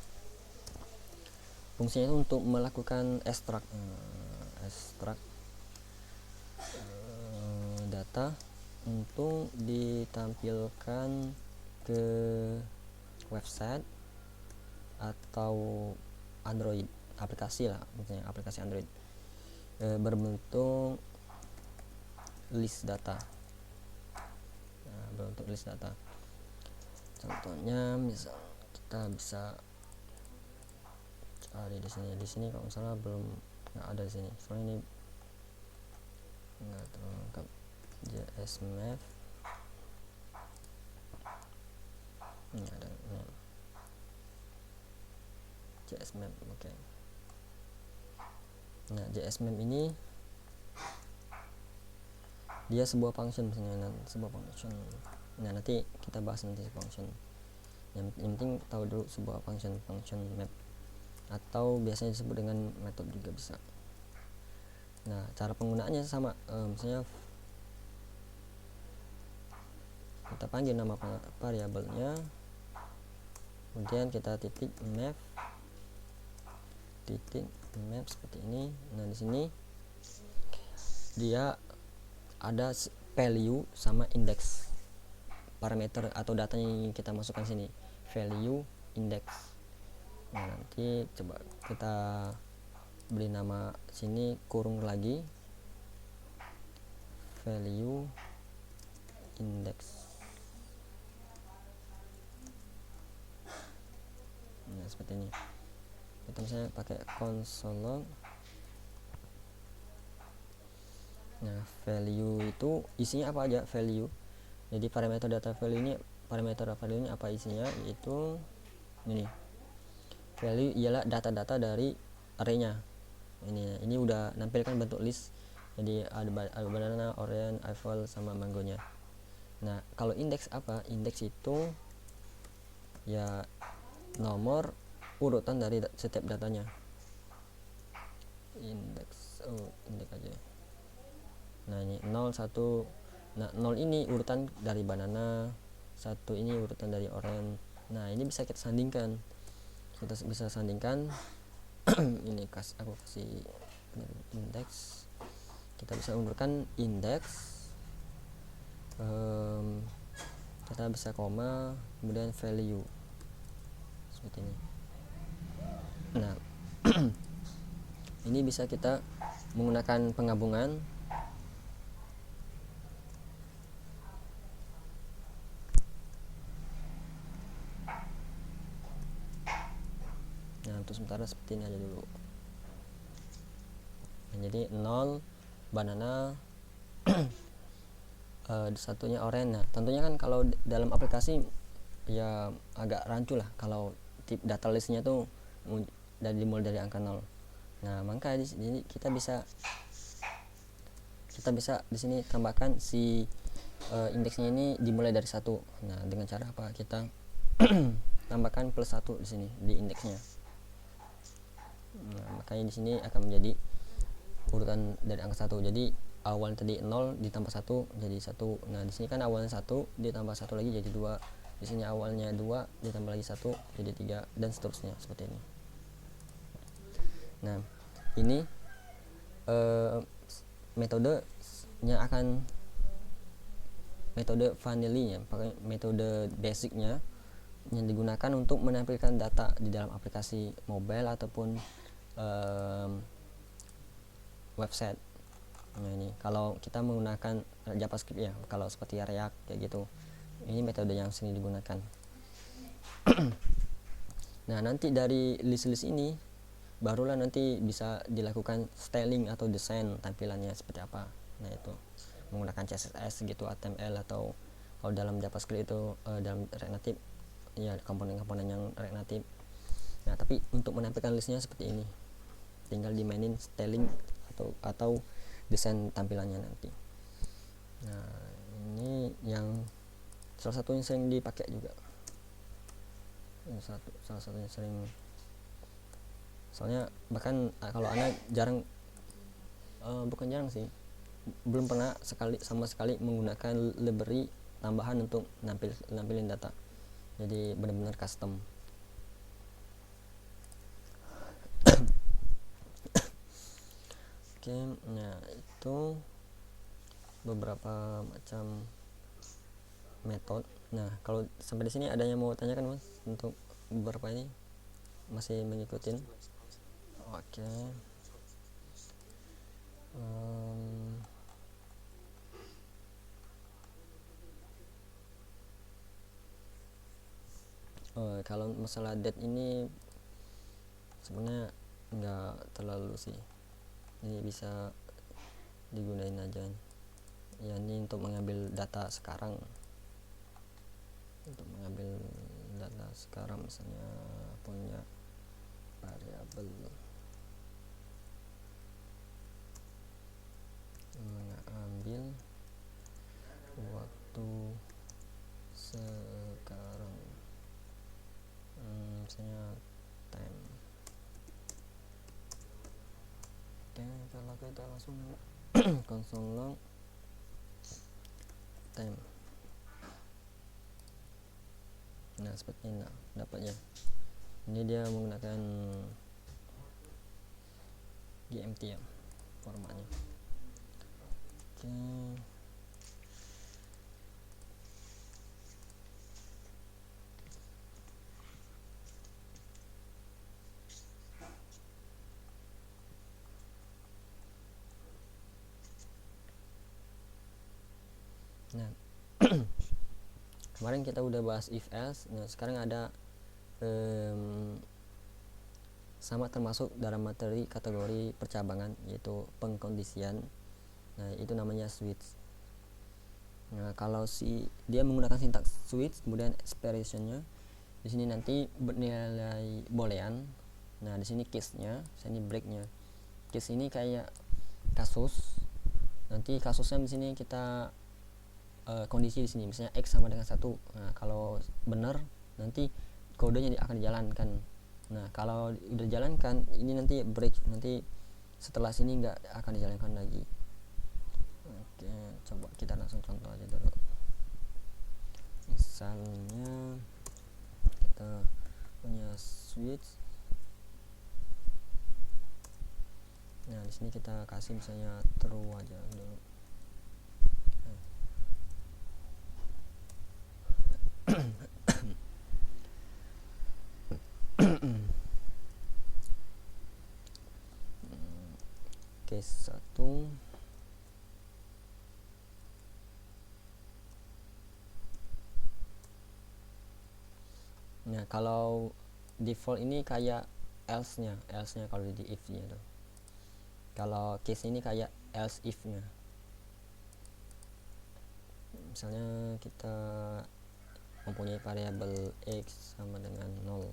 fungsinya itu untuk melakukan ekstrak data untuk ditampilkan ke website atau Android, aplikasi lah, misalnya aplikasi Android berbentuk list data. Nah, berbentuk list data. Contohnya misal kita bisa cari di sini kalau misalnya belum, nggak ada di sini soalnya ini nggak terlalu lengkap. JSMap ini ada map. JSMap, oke. Nah, JSMap ini dia sebuah function, misalnya sebuah function. Nah, nanti kita bahas nanti function. Yang penting tahu dulu sebuah function map, atau biasanya disebut dengan metode juga bisa. Nah, cara penggunaannya sama, misalnya kita panggil nama variabelnya, kemudian kita titik map seperti ini. Nah, di sini dia ada value sama index, parameter atau datanya yang kita masukkan sini, value, index. Nah, nanti coba kita beri nama sini kurung lagi value index. Nah, seperti ini. Kita misalnya pakai console log. Nah, value itu isinya apa aja? Value. Jadi parameter data value ini, apa isinya? Yaitu ini. Value ialah data-data dari arraynya. Ini udah nampilkan bentuk list. Jadi ada banana, orange, apple sama mangonya. Nah, kalau indeks apa? Indeks itu ya nomor urutan dari setiap datanya. Indeks aja. Nah, ini 0 1. Nah, 0 ini urutan dari banana, 1 ini urutan dari orange. Nah, ini bisa kita sandingkan. Kita bisa sandingkan ini aku kasih indeks, kita bisa undurkan indeks, kita bisa koma, kemudian value seperti ini. Nah ini bisa kita menggunakan penggabungan. Nah untuk sementara seperti ini aja dulu. Nah, jadi 0 banana, satunya orange. Nah tentunya kan kalau dalam aplikasi ya agak rancu lah kalau tip data listnya tuh dimulai dari angka 0. Nah maka di sini kita bisa di sini tambahkan si indeksnya ini dimulai dari 1. Nah dengan cara apa? Kita tambahkan plus 1 di sini di indeksnya. Nah, makanya di sini akan menjadi urutan dari angka 1. Jadi awal tadi 0 ditambah 1 jadi 1. Nah di sini kan awalnya 1 ditambah 1 lagi jadi 2. Di sini awalnya 2 ditambah lagi 1 jadi 3 dan seterusnya seperti ini. Nah ini metodenya akan metode vanilla, pakai metode basicnya yang digunakan untuk menampilkan data di dalam aplikasi mobile ataupun website. Nah ini kalau kita menggunakan JavaScript ya, kalau seperti React kayak gitu, ini metode yang sering digunakan. Nah nanti dari list-list ini barulah nanti bisa dilakukan styling atau desain tampilannya seperti apa. Nah itu menggunakan CSS gitu, HTML, atau kalau dalam JavaScript itu dalam React Native ya komponen-komponen yang React Native. Nah tapi untuk menampilkan listnya seperti ini, tinggal dimainin styling atau desain tampilannya nanti. Nah ini yang salah satu yang sering dipakai juga, salah satunya sering, soalnya bahkan kalau anak jarang, bukan jarang sih, belum pernah sama sekali menggunakan library tambahan untuk nampilin data, jadi benar-benar custom. Oke, nah itu beberapa macam metode. Nah kalau sampai di sini ada yang mau tanyakan mas untuk beberapa ini, masih mengikutin? Oke. Kalau masalah date ini sebenarnya nggak terlalu sih, ini bisa digunain aja ya, ini untuk mengambil data sekarang, misalnya punya variabel mengambil waktu sekarang, misalnya time. Oke, kalau kita langsung konsol log time. Nah seperti ini dapatnya. Ini dia menggunakan GMT ya formatnya. Oke. Nah kemarin kita udah bahas if else. Nah sekarang ada sama termasuk dalam materi kategori percabangan, yaitu pengkondisian. Nah itu namanya switch. Nah kalau dia menggunakan sintaks switch, kemudian expressionnya di sini nanti bernilai boolean. Nah di sini case-nya, ini break-nya. Case ini kayak kasus. Nanti kasusnya di sini kita kondisi di sini, misalnya x sama dengan 1. Nah kalau benar nanti kodenya akan dijalankan. Nah kalau udah dijalankan ini nanti break, nanti setelah sini nggak akan dijalankan lagi. Oke, coba kita langsung contoh aja dulu. Misalnya kita punya switch sini kita kasih misalnya true aja dulu. Case 1. Nah, kalau default ini kayak else-nya kalau di if-nya tuh. Kalau case ini kayak else if-nya. Misalnya kita mempunyai variabel x sama dengan 0.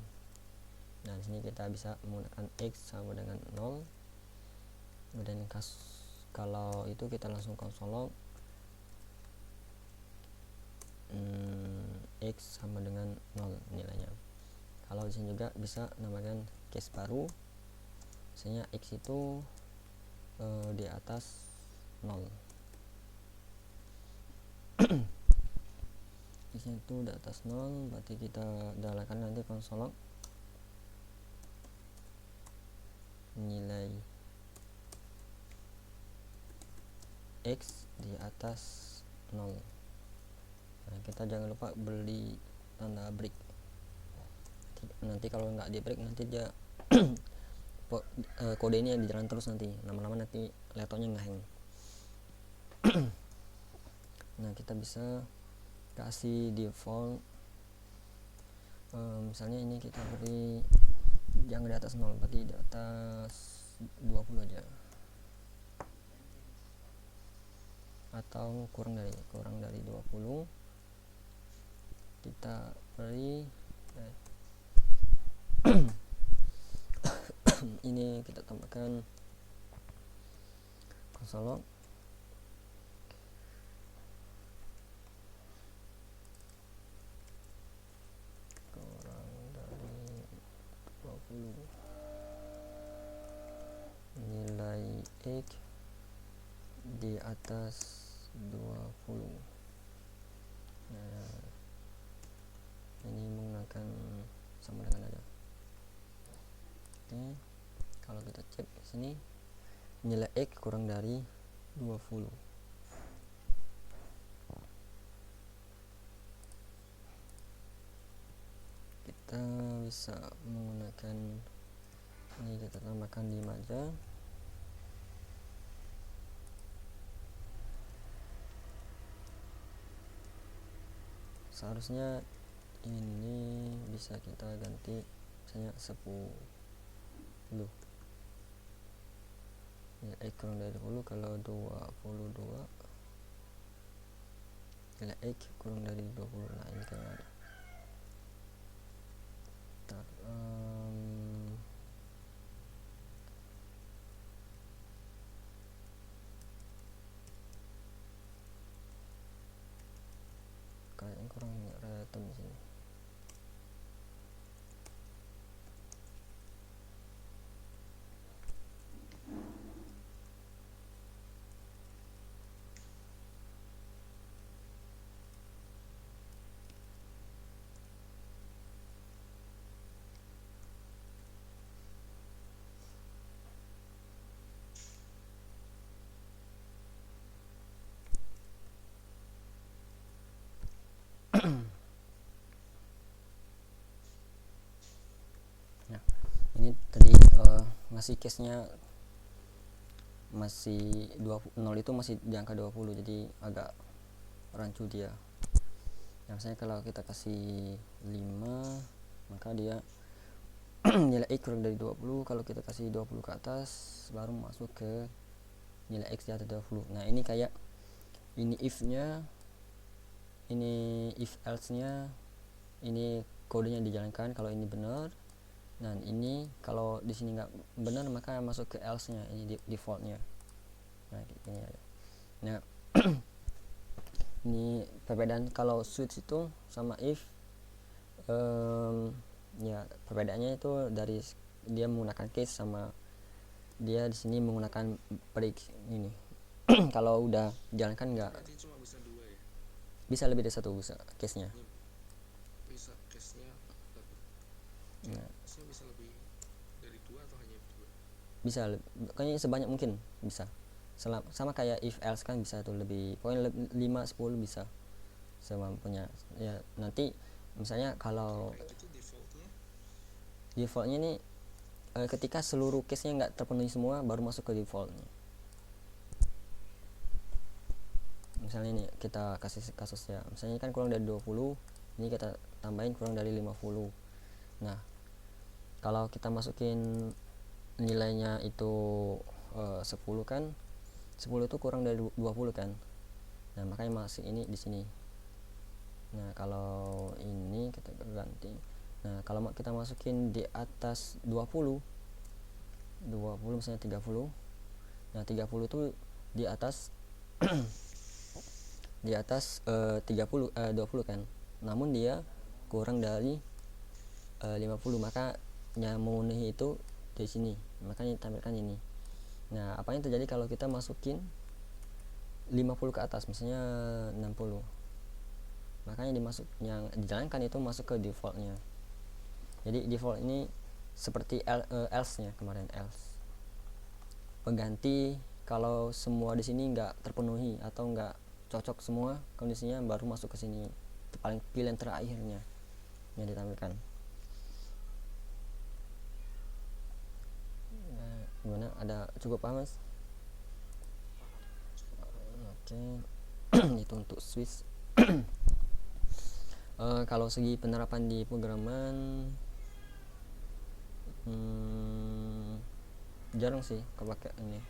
Nah, di sini kita bisa menggunakan x sama dengan 0. Kemudian kalau itu kita langsung console log x sama dengan 0 nilainya. Kalau di sini juga bisa namakan case baru, misalnya x itu di atas 0. Di sini itu di atas 0, berarti kita nyalakan nanti console log nilai x di atas 0. Nah, kita jangan lupa beli tanda break. Nanti kalau nggak di break nanti dia kode ini yang dijalan terus, nanti lama-lama nanti laptopnya ngehang. Nah, kita bisa kasih default misalnya ini kita beri jangan di atas 0, berarti di atas 20 aja, atau kurang dari 20 kita beri ini kita tambahkan console log kurang dari 20 nilai x di atas 20. Nah, ini menggunakan sama dengan aja. Oke, kalau kita cek di sini nilai x kurang dari 20. Kita bisa menggunakan ini, kita tambahkan 5 aja. Seharusnya ini bisa kita ganti misalnya 10. Nilai x kurang dari 20 kalau 22 nilai x kurang dari 20. Nah, ini kayaknya ada. Kayaknya kurang random di sini. Nah, ini tadi ngasih case-nya masih 0 itu masih di angka 20, jadi agak rancu dia. Nah, misalnya kalau kita kasih 5, maka dia nilai x kurang dari 20. Kalau kita kasih 20 ke atas baru masuk ke nilai x di atas 20. Nah, ini kayak ini if-nya, ini if else-nya, ini kodenya dijalankan kalau ini benar. Nah, ini kalau di sini nggak benar maka masuk ke else-nya, ini default-nya. Nah, ini aja. Nah, ini perbedaan kalau switch itu sama if, ya perbedaannya itu dari dia menggunakan case sama dia di sini menggunakan break ini. Kalau udah jalankan nggak cuma bisa 2 ya? Bisa lebih dari 1 bisa case-nya. Bisa case-nya lebih. Nah, Case-nya bisa lebih dari 2 atau hanya 2? bisa pokoknya sebanyak mungkin bisa. Sama kayak if else kan bisa tuh, lebih pokoknya 5 10 bisa semampunya ya. Nanti misalnya kalau itu defaultnya nih ketika seluruh case nya nggak terpenuhi semua baru masuk ke defaultnya. Misalnya ini kita kasih kasus ya, misalnya kan kurang dari 20, ini kita tambahin kurang dari 50. Nah kalau kita masukin nilainya itu 10 kan, 10 itu kurang dari 20 kan. Nah makanya masih ini di sini. Nah kalau ini kita ganti, nah kalau kita masukin di atas 20 misalnya 30, nah 30 itu di atas di atas 20 kan, namun dia kurang dari 50, maka yang memenuhi itu di sini, makanya tampilkan ini. Nah apa yang terjadi kalau kita masukin 50 ke atas, misalnya 60, makanya yang dijalankan itu masuk ke defaultnya. Jadi default ini seperti else nya kemarin, else pengganti kalau semua di sini nggak terpenuhi atau nggak cocok semua kondisinya, baru masuk ke sini, paling pilihan terakhirnya yang ditampilkan. Nah, gimana, ada cukup paham mas? Oke. Itu untuk Swiss. Kalau segi penerapan di pemrograman jarang sih kepakai ini,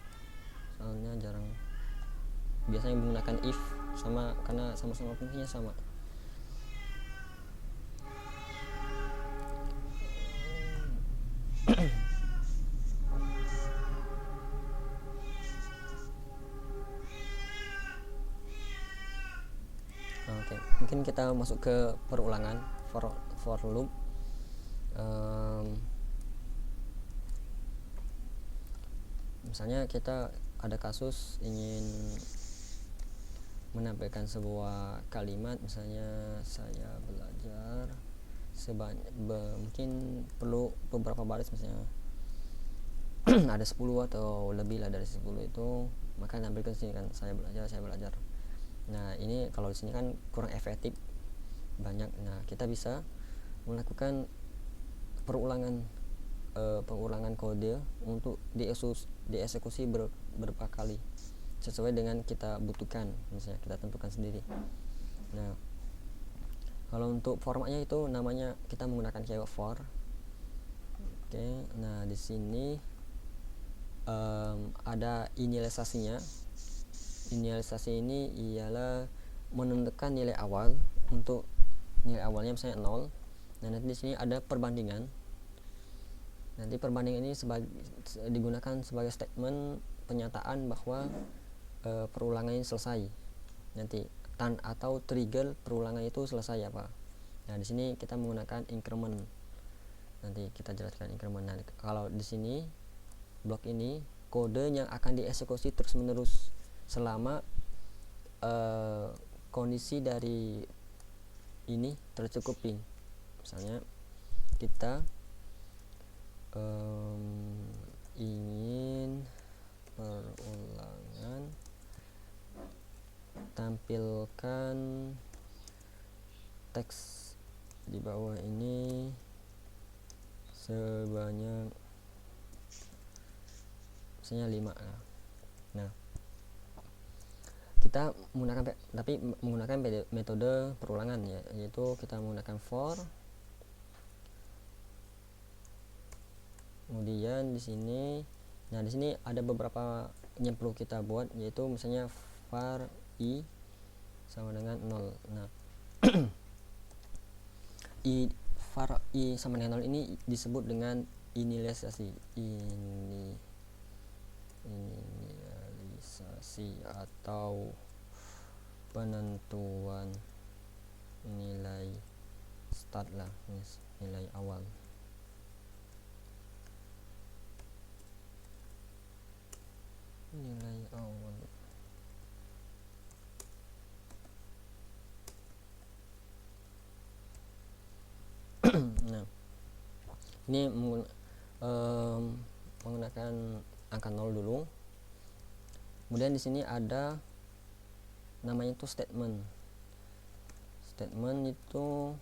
soalnya jarang, biasanya menggunakan if sama, karena sama-sama fungsinya sama. Oke, mungkin kita masuk ke perulangan for loop. Misalnya kita ada kasus ingin menampilkan sebuah kalimat, misalnya saya belajar sebanyak mungkin perlu beberapa baris, misalnya ada 10 atau lebih lah dari 10 itu, maka nampilkan sini kan saya belajar. Nah ini kalau di sini kan kurang efektif, banyak. Nah kita bisa melakukan pengulangan kode untuk dieksekusi beberapa kali sesuai dengan kita butuhkan, misalnya kita tentukan sendiri. Nah kalau untuk formatnya itu namanya kita menggunakan keyword for. Oke, nah di sini ada inisialisasinya. Inisialisasi ini ialah menentukan nilai awal, untuk nilai awalnya misalnya 0. Nah nanti di sini ada perbandingan. Nanti perbandingan ini digunakan sebagai statement penyataan bahwa perulangan ini selesai. Nanti atau trigger perulangan itu selesai apa. Nah di sini kita menggunakan increment. Nanti kita jelaskan increment. Nah, kalau di sini blok ini kode yang akan dieksekusi terus menerus selama kondisi dari ini tercukupi. Misalnya kita ingin perulangan tampilkan teks di bawah ini sebanyak misalnya 5. Nah kita menggunakan metode perulangan ya, yaitu kita menggunakan for. Kemudian di sini, nah di sini ada beberapa yang perlu kita buat, yaitu misalnya var i sama dengan 0. Nah var i sama dengan 0 ini disebut dengan inisialisasi atau penentuan nilai start lah, nilai awal. Nilai awal. Nah ini menggunakan angka 0 dulu. Kemudian di sini ada namanya itu statement. Statement itu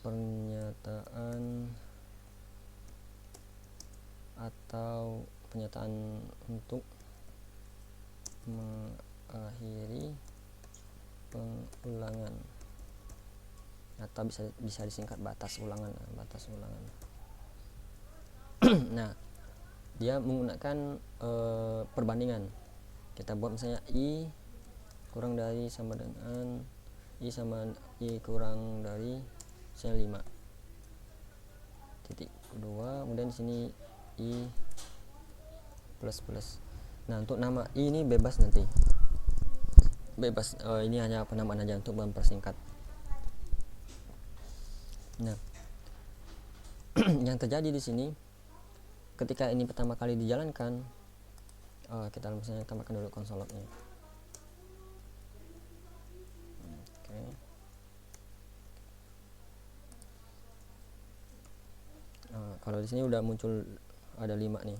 pernyataan atau pernyataan untuk mengakhiri pengulangan, atau bisa disingkat batas ulangan. Nah, dia menggunakan perbandingan. Kita buat misalnya i kurang dari sama dengan i kurang dari 5 titik 2. Kemudian di sini i plus. Nah, untuk nama i ini bebas, nanti bebas, ini hanya penamaan aja untuk mempersingkat. Nah, yang terjadi di sini ketika ini pertama kali dijalankan, kita misalnya tambahkan dulu konsol lognya. Oke. Kalau di sini udah muncul ada 5 nih.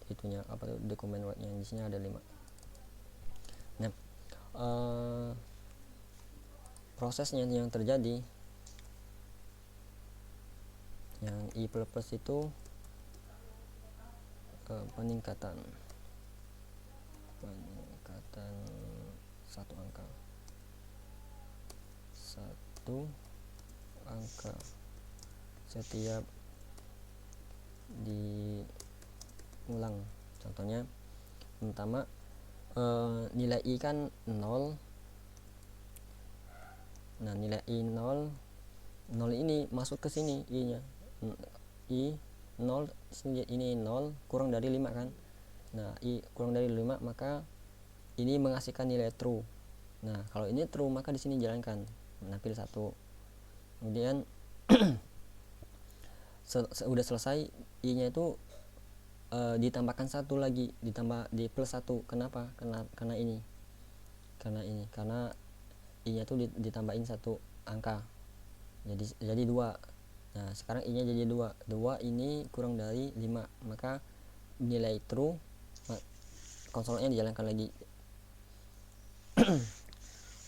Itunya apa tuh, dokumen wordnya di sini ada 5. Nah, prosesnya yang terjadi yang i plus itu peningkatan satu angka setiap diulang. Contohnya pertama, nilai i kan 0. Nah, nilai i 0 ini masuk ke sini i nya, i 0 ini 0 kurang dari 5 kan. Nah, i kurang dari 5, maka ini menghasilkan nilai true. Nah, kalau ini true maka di sini jalankan, menampil 1. Kemudian udah selesai, i nya itu ditambahkan 1 lagi, ditambah di plus 1. Kenapa? Karena i nya itu ditambahin 1 angka, jadi 2. Nah, sekarang i nya jadi 2 ini kurang dari 5, maka nilai true, konsolnya dijalankan lagi.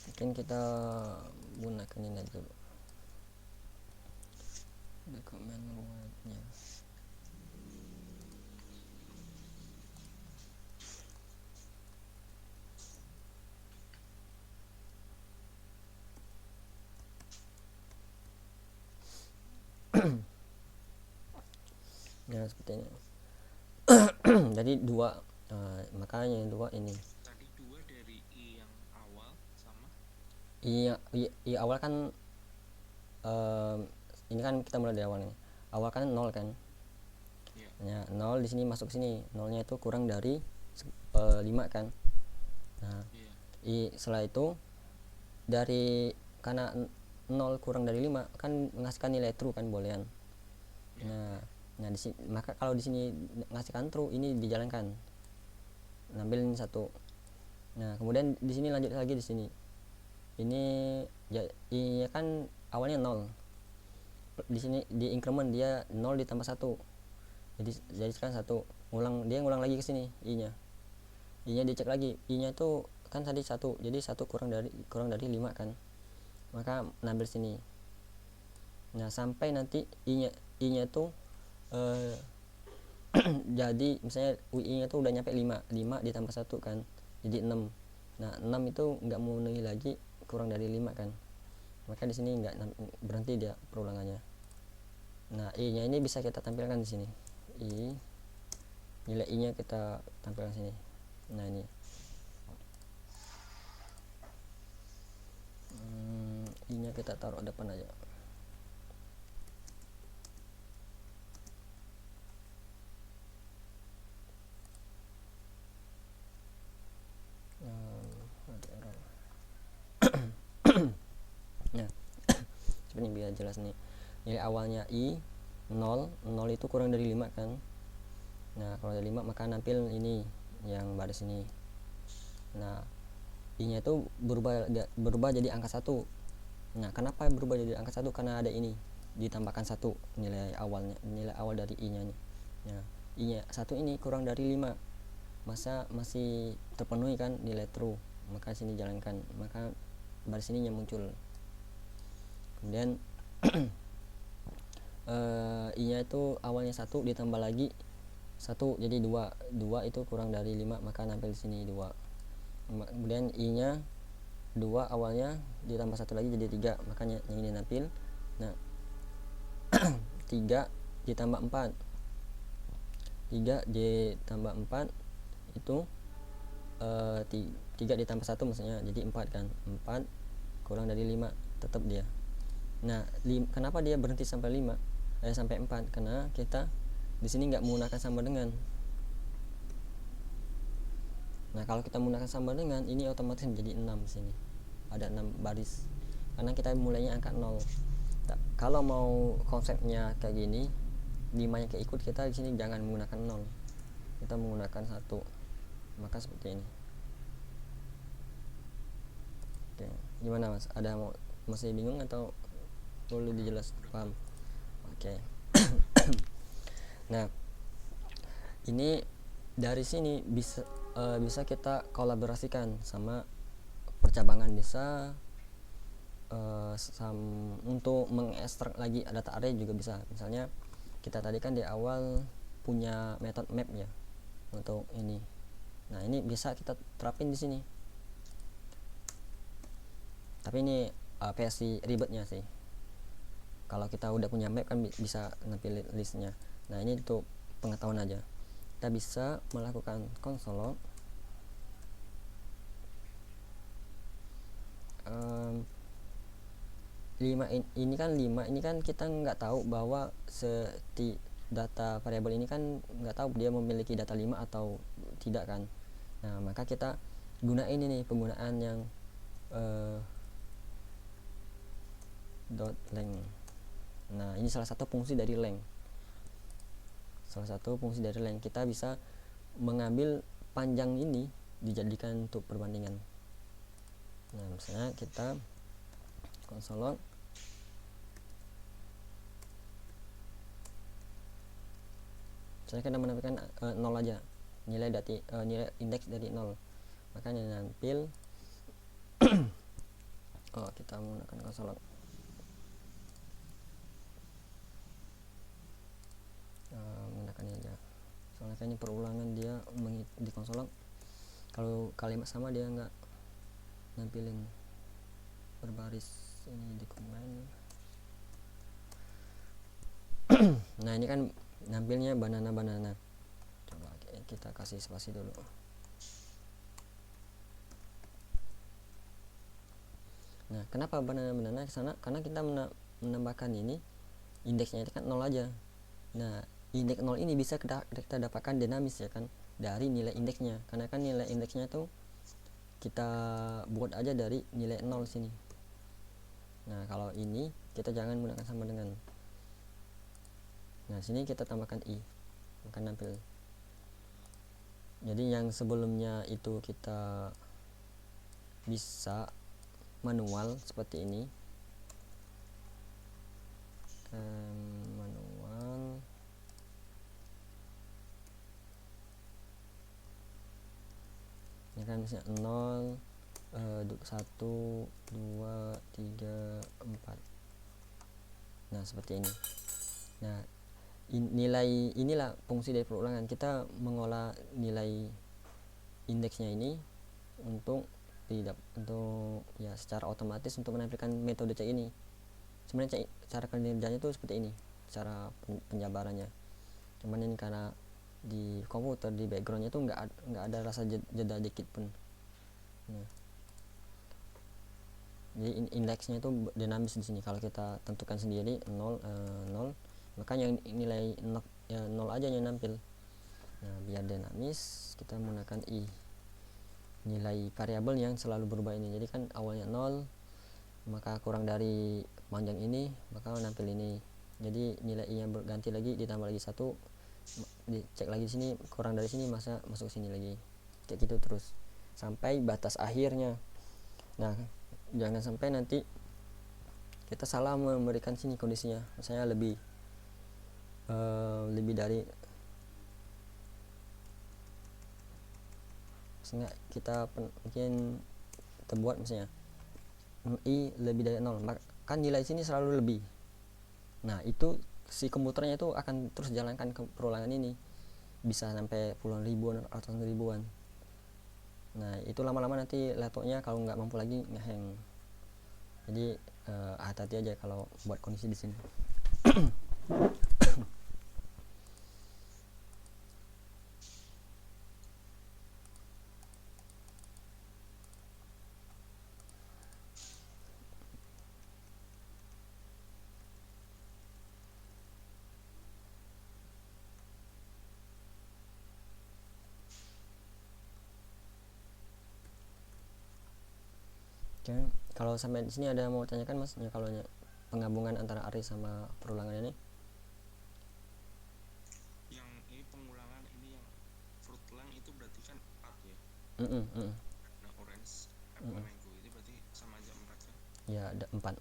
Mungkin kita gunakan ini dulu, dokumen wordnya. Ya, seperti ini. Jadi 2, makanya 2 ini. Tadi 2 dari i yang awal sama i awal kan ini kan kita mulai dari awal nih. Awal kan 0 kan. Ya, 0 di sini masuk sini. 0-nya itu kurang dari 5 kan. Nah, setelah itu dari karena 0 kurang dari 5 kan menghasilkan nilai true kan, boolean. Nah di sini, maka kalau di sini menghasilkan true, ini dijalankan, ambil ini 1. Nah, kemudian di sini lanjut lagi di sini. Ini i kan awalnya 0. Di sini di increment dia 0 ditambah 1. Jadi sekarang 1. Ngulang lagi ke sini i-nya. I-nya dicek lagi. I-nya itu kan tadi 1. Jadi 1 kurang dari 5 kan. Maka ambil sini. Nah, sampai nanti i-nya itu jadi misalnya i-nya itu udah nyampe 5 ditambah 1 kan, jadi 6. Nah, 6 itu enggak memenuhi lagi, kurang dari 5 kan. Maka di sini enggak berhenti dia perulangannya. Nah, i-nya ini bisa kita tampilkan di sini. Nilai i-nya kita tampilkan sini. Nah, ini. I-nya kita taruh depan aja. Nah, seperti ini biar jelas nih. Nilai awalnya i 0 itu kurang dari 5 kan. Nah, kalau dari 5 maka nampil ini yang baris ini. Nah, i-nya itu berubah jadi angka 1. Nah, kenapa berubah jadi angka 1? Karena ada ini ditambahkan 1 nilai awal dari i-nya nih. Nah, i-nya 1 ini kurang dari 5, masa masih terpenuhi kan nilai true, maka sini jalankan, maka baris ininya muncul. Kemudian i-nya itu awalnya 1 ditambah lagi 1 jadi 2 itu kurang dari 5, maka nampil di sini 2. Kemudian i-nya 2 awalnya ditambah 1 lagi jadi 3, makanya yang ini nampil. Nah, 3 ditambah 4 itu 3 ditambah 1 maksudnya jadi 4 kan, 4 kurang dari 5 tetap dia. Nah, kenapa dia berhenti sampai 4? Karena kita di sini nggak menggunakan sama dengan. Nah, kalau kita menggunakan sama dengan, ini otomatis menjadi 6 di sini. Ada 6 baris. Karena kita mulainya angka 0. Kalau mau konsepnya kayak gini, 5-nya keikut, kita di sini jangan menggunakan 0. Kita menggunakan 1. Maka seperti ini. Oke, gimana Mas? Masih bingung atau perlu dijelas? Paham? Oke. Nah, ini dari sini bisa kita kolaborasikan sama percabangan, bisa untuk mengekstrak lagi data array juga bisa. Misalnya kita tadi kan di awal punya metode map ya untuk ini. Nah, ini bisa kita terapin di sini. Tapi ini versi ribetnya sih. Kalau kita udah punya map kan bisa nampilin listnya. Nah, ini untuk pengetahuan aja. Kita bisa melakukan console log ini kan kita nggak tahu bahwa data variabel ini kan nggak tahu dia memiliki data 5 atau tidak kan. Nah, maka kita gunain ini penggunaan yang .length. Nah, ini salah satu fungsi dari length. Kita bisa mengambil panjang ini dijadikan untuk perbandingan. Nah, misalnya kita console log saya kita menampilkan 0 aja, nilai indeks dari 0, makanya nampil kita menggunakan console log. Menggunakan ini aja, soalnya kan ini perulangan dia di console log. Kalau kalimat sama dia nggak nampilin berbaris ini di komen. Nah, ini kan nampilnya banana. Coba kita kasih spasi dulu. Nah, kenapa banana ke sana? Karena kita menambahkan ini indeksnya itu kan 0 aja. Nah, indeks 0 ini bisa kita dapatkan dinamis ya kan dari nilai indeksnya. Karena kan nilai indeksnya itu kita buat aja dari nilai 0 sini. Nah, kalau ini kita jangan menggunakan sama dengan. Nah, sini kita tambahkan i, maka nampil. Jadi yang sebelumnya itu kita bisa manual seperti ini, manual. Ini kan misalnya 0 1 2 3 4. Nah, seperti ini. Nah, nilai inilah fungsi dari perulangan. Kita mengolah nilai indeksnya ini untuk ya secara otomatis untuk menampilkan metode C ini. Sebenarnya cara kerjanya itu seperti ini, cara penjabarannya. Cuman ini karena di komputer di backgroundnya itu nggak ada rasa jeda dikit pun. Nah, jadi indeksnya itu dinamis di sini. Kalau kita tentukan sendiri 0, makanya nilai 0 aja yang nampil. Nah, biar dinamis kita menggunakan i, nilai variabel yang selalu berubah ini. Jadi kan awalnya 0, maka kurang dari panjang ini, maka nampil ini. Jadi nilai i yang berganti lagi ditambah lagi 1, dicek lagi di sini, kurang dari sini masa masuk sini lagi, kayak gitu terus sampai batas akhirnya. Nah, jangan sampai nanti kita salah memberikan sini kondisinya, misalnya lebih dari, misalnya kita mungkin terbuat misalnya i lebih dari 0, kan nilai sini selalu lebih. Nah itu si komputernya itu akan terus jalankan ke perulangan ini, bisa sampai puluhan ribuan, ratusan ribuan. Nah itu lama-lama nanti laptopnya kalau nggak mampu lagi ngehang. Jadi hati-hati aja kalau buat kondisi di sini. Oke, kalau sampai di sini ada mau tanyakan mas, ya kalau penggabungan antara array sama perulangan ini? Yang ini pengulangan, ini yang fruit length itu berarti kan 4 ya. Nah orange apple mango itu berarti sama aja 4 kan. Ya ada 4.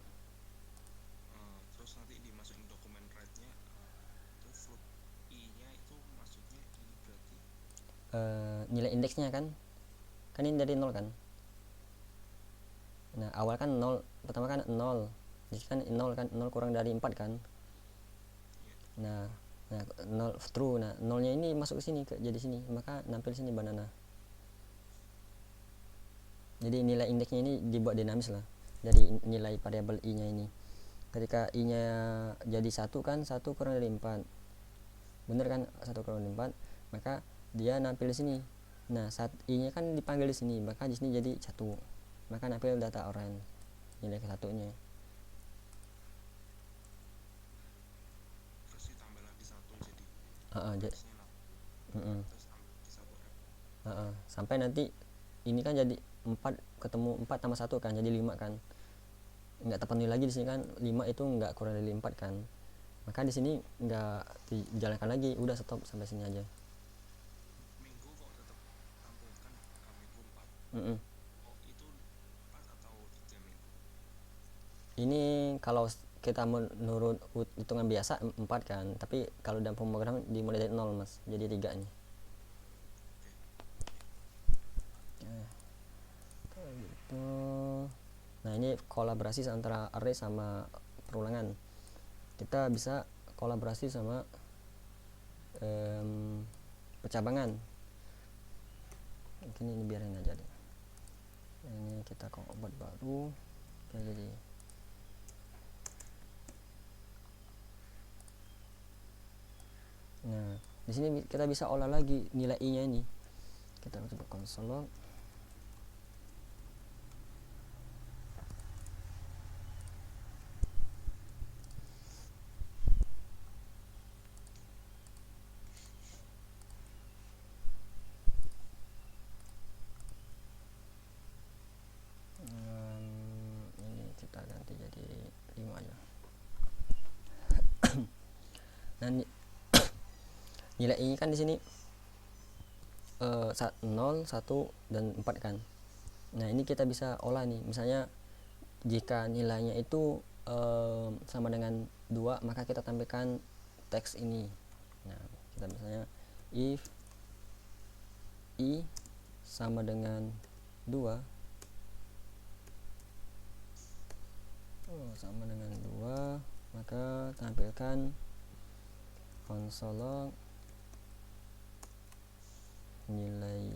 Terus nanti dimasukin dokumen write-nya, itu fruit i nya itu maksudnya i berarti Nilai indeksnya kan ini dari 0 kan. Nah awal kan 0, pertama kan 0, jadi kan 0 kan, 0 kurang dari 4 kan. Nah 0 true, nah 0 nya ini masuk ke sini, jadi sini, maka nampil sini banana. Jadi nilai indeksnya ini dibuat dinamis lah, jadi nilai variabel i nya ini. Ketika i nya jadi 1 kan, 1 kurang dari 4, bener kan, 1 kurang dari 4, maka dia nampil di sini. Nah saat i nya kan dipanggil di sini, maka di sini jadi 1, maka nampil data orange, nilai ke-1-nya. terus ditambah lagi 1 jadi Terus sampai apple. nanti ini kan jadi 4, ketemu 4 tambah 1 kan jadi 5 kan, nggak terpenuhi lagi di sini kan, 5 itu nggak kurang dari 4 kan, maka di sini nggak dijalankan lagi, udah stop sampai sini aja. Minggu kok tetap tampilkan minggu 4. Itu 4 atau 3 minggu? Ini kalau kita menurut hitungan biasa 4 kan, tapi kalau dalam pemrograman dimulai dari 0 mas, jadi 3 nih. Gitu. Nah ini kolaborasi antara array sama perulangan. Kita bisa kolaborasi sama percabangan. Mungkin ini biarin aja deh. Ini kita buat baru. Oke, jadi nah di sini kita bisa olah lagi nilai i nya ini. Kita coba konsol log. Ini kita ganti jadi 5 aja. Nah nilai i kan di sini 0, 1 dan 4 kan. Nah ini kita bisa olah nih, misalnya jika nilainya itu sama dengan 2, maka kita tampilkan teks ini. Nah kita misalnya if i sama dengan 2, sama dengan 2, maka tampilkan console log nilai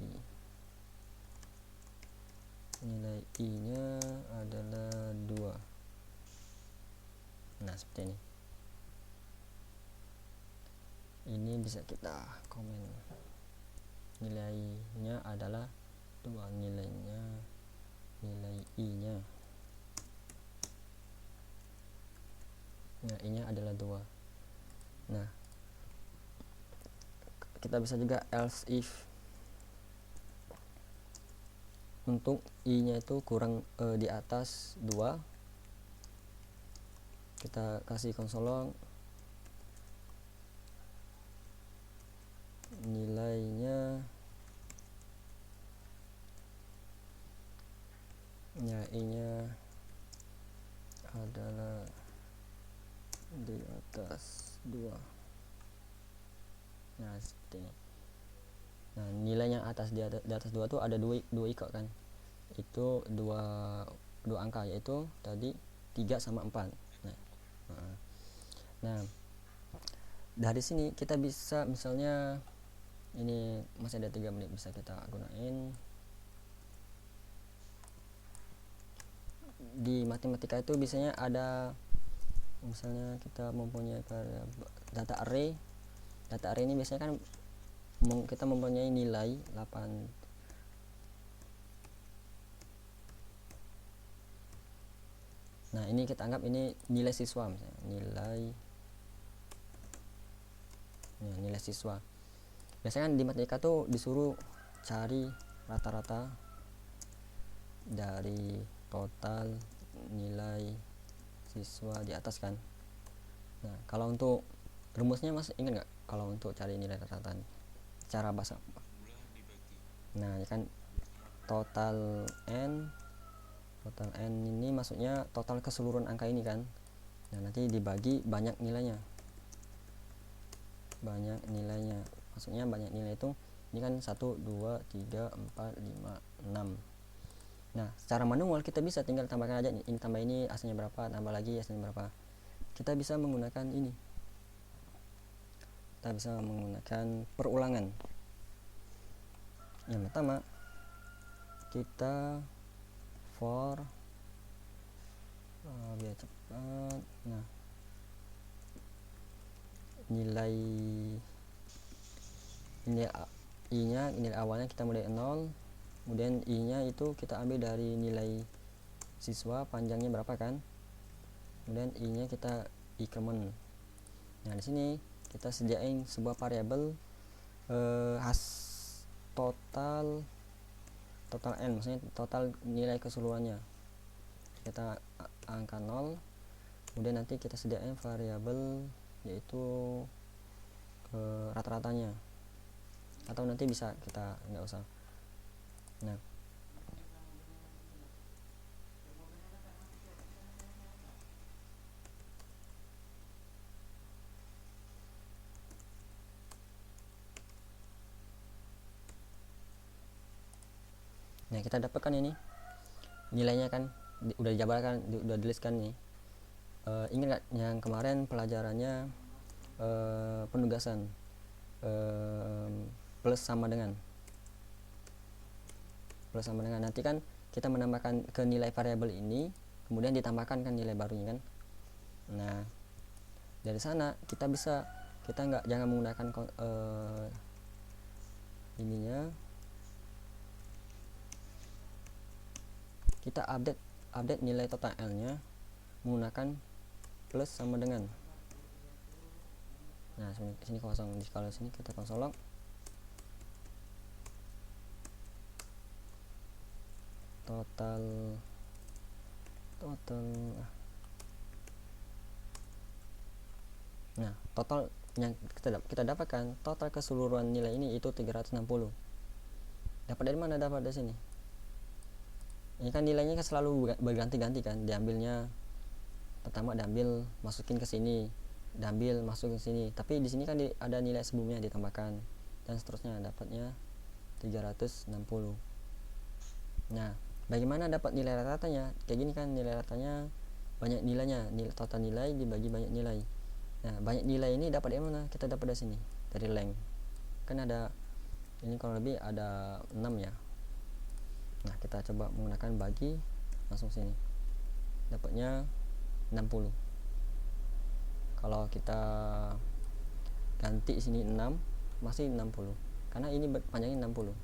i nya adalah 2. Nah seperti ini bisa kita komen nilainya adalah 2, nilai i nya, nah i nya adalah 2. Nah kita bisa juga else if untuk i nya itu kurang di atas 2, kita kasih console log nilainya i nya adalah di atas 2. Nah seperti ini. Nah nilainya di atas 2 tuh ada dua ikut kan, itu dua angka, yaitu tadi 3 sama 4. Nah dari sini kita bisa, misalnya ini masih ada 3 menit, bisa kita gunain di matematika. Itu biasanya ada, misalnya kita mempunyai data array ini biasanya kan kita mempunyai nilai 8. Nah ini kita anggap ini nilai siswa, misalnya nilai siswa. Biasanya kan di matematika tuh disuruh cari rata-rata dari total nilai siswa di atas kan. Nah kalau untuk rumusnya Mas ingat nggak kalau untuk cari nilai rata-rata cara bahasa? Nah ya kan total n ini maksudnya total keseluruhan angka ini kan. Nah nanti dibagi banyak nilainya, maksudnya banyak nilai itu ini kan 1, 2, 3, 4, 5, 6. Nah secara manual kita bisa tinggal tambahkan aja, ini tambah ini asalnya berapa, tambah lagi asalnya berapa. Kita bisa menggunakan ini, kita bisa menggunakan perulangan. Yang pertama kita for biar cepat. Nah nilai i-nya, nilai awalnya kita mulai 0, kemudian i-nya itu kita ambil dari nilai siswa panjangnya berapa kan, kemudian i-nya kita increment. Nah di sini kita sediain sebuah variabel total n, maksudnya total nilai keseluruhannya kita angka 0, kemudian nanti kita sediain variabel yaitu rata-ratanya, atau nanti bisa kita nggak usah. Nah kita dapatkan ini nilainya kan, udah dijabarkan, udah dituliskan nih. Ingat gak yang kemarin pelajarannya penugasan plus sama dengan nanti kan kita menambahkan ke nilai variabel ini, kemudian ditambahkan kan nilai barunya kan. Nah dari sana kita jangan menggunakan ininya, kita update nilai total L nya menggunakan plus sama dengan. Nah sini kosong, kalau sini kita kosong log total. Nah total yang kita dapatkan, total keseluruhan nilai ini itu 360. Dapat dari mana? Dapat dari sini. Ini kan nilainya kan selalu berganti-ganti kan, diambilnya pertama diambil masukin ke sini, diambil masukin ke sini, tapi di sini kan ada nilai sebelumnya ditambahkan dan seterusnya, dapatnya 360. Nah bagaimana dapat nilai rata-ratanya? Kayak gini kan, nilai ratanya banyak nilainya, total nilai dibagi banyak nilai. Nah banyak nilai ini dapat dari mana? Kita dapat dari sini, dari length kan ada ini, kurang lebih ada 6 ya. Nah kita coba menggunakan bagi, langsung sini dapatnya 60. Kalau kita ganti sini 6 masih 60 karena ini panjangnya 60.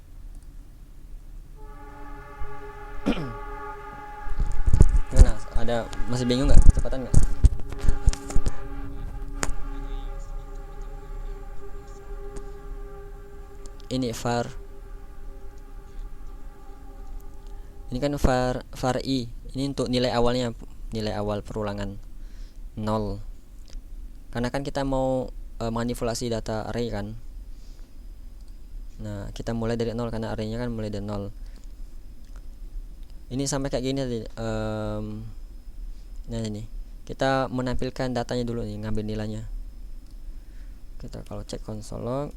Gimana? Masih bingung nggak? Cepatan nggak? Ini ini kan var i, ini untuk nilai awalnya, nilai awal perulangan 0, karena kan kita mau manipulasi data array kan. Nah kita mulai dari 0 karena arraynya kan mulai dari 0. Ini sampai kayak gini tadi, Nah ini kita menampilkan datanya dulu nih, ngambil nilainya. Kita kalau cek konsol log,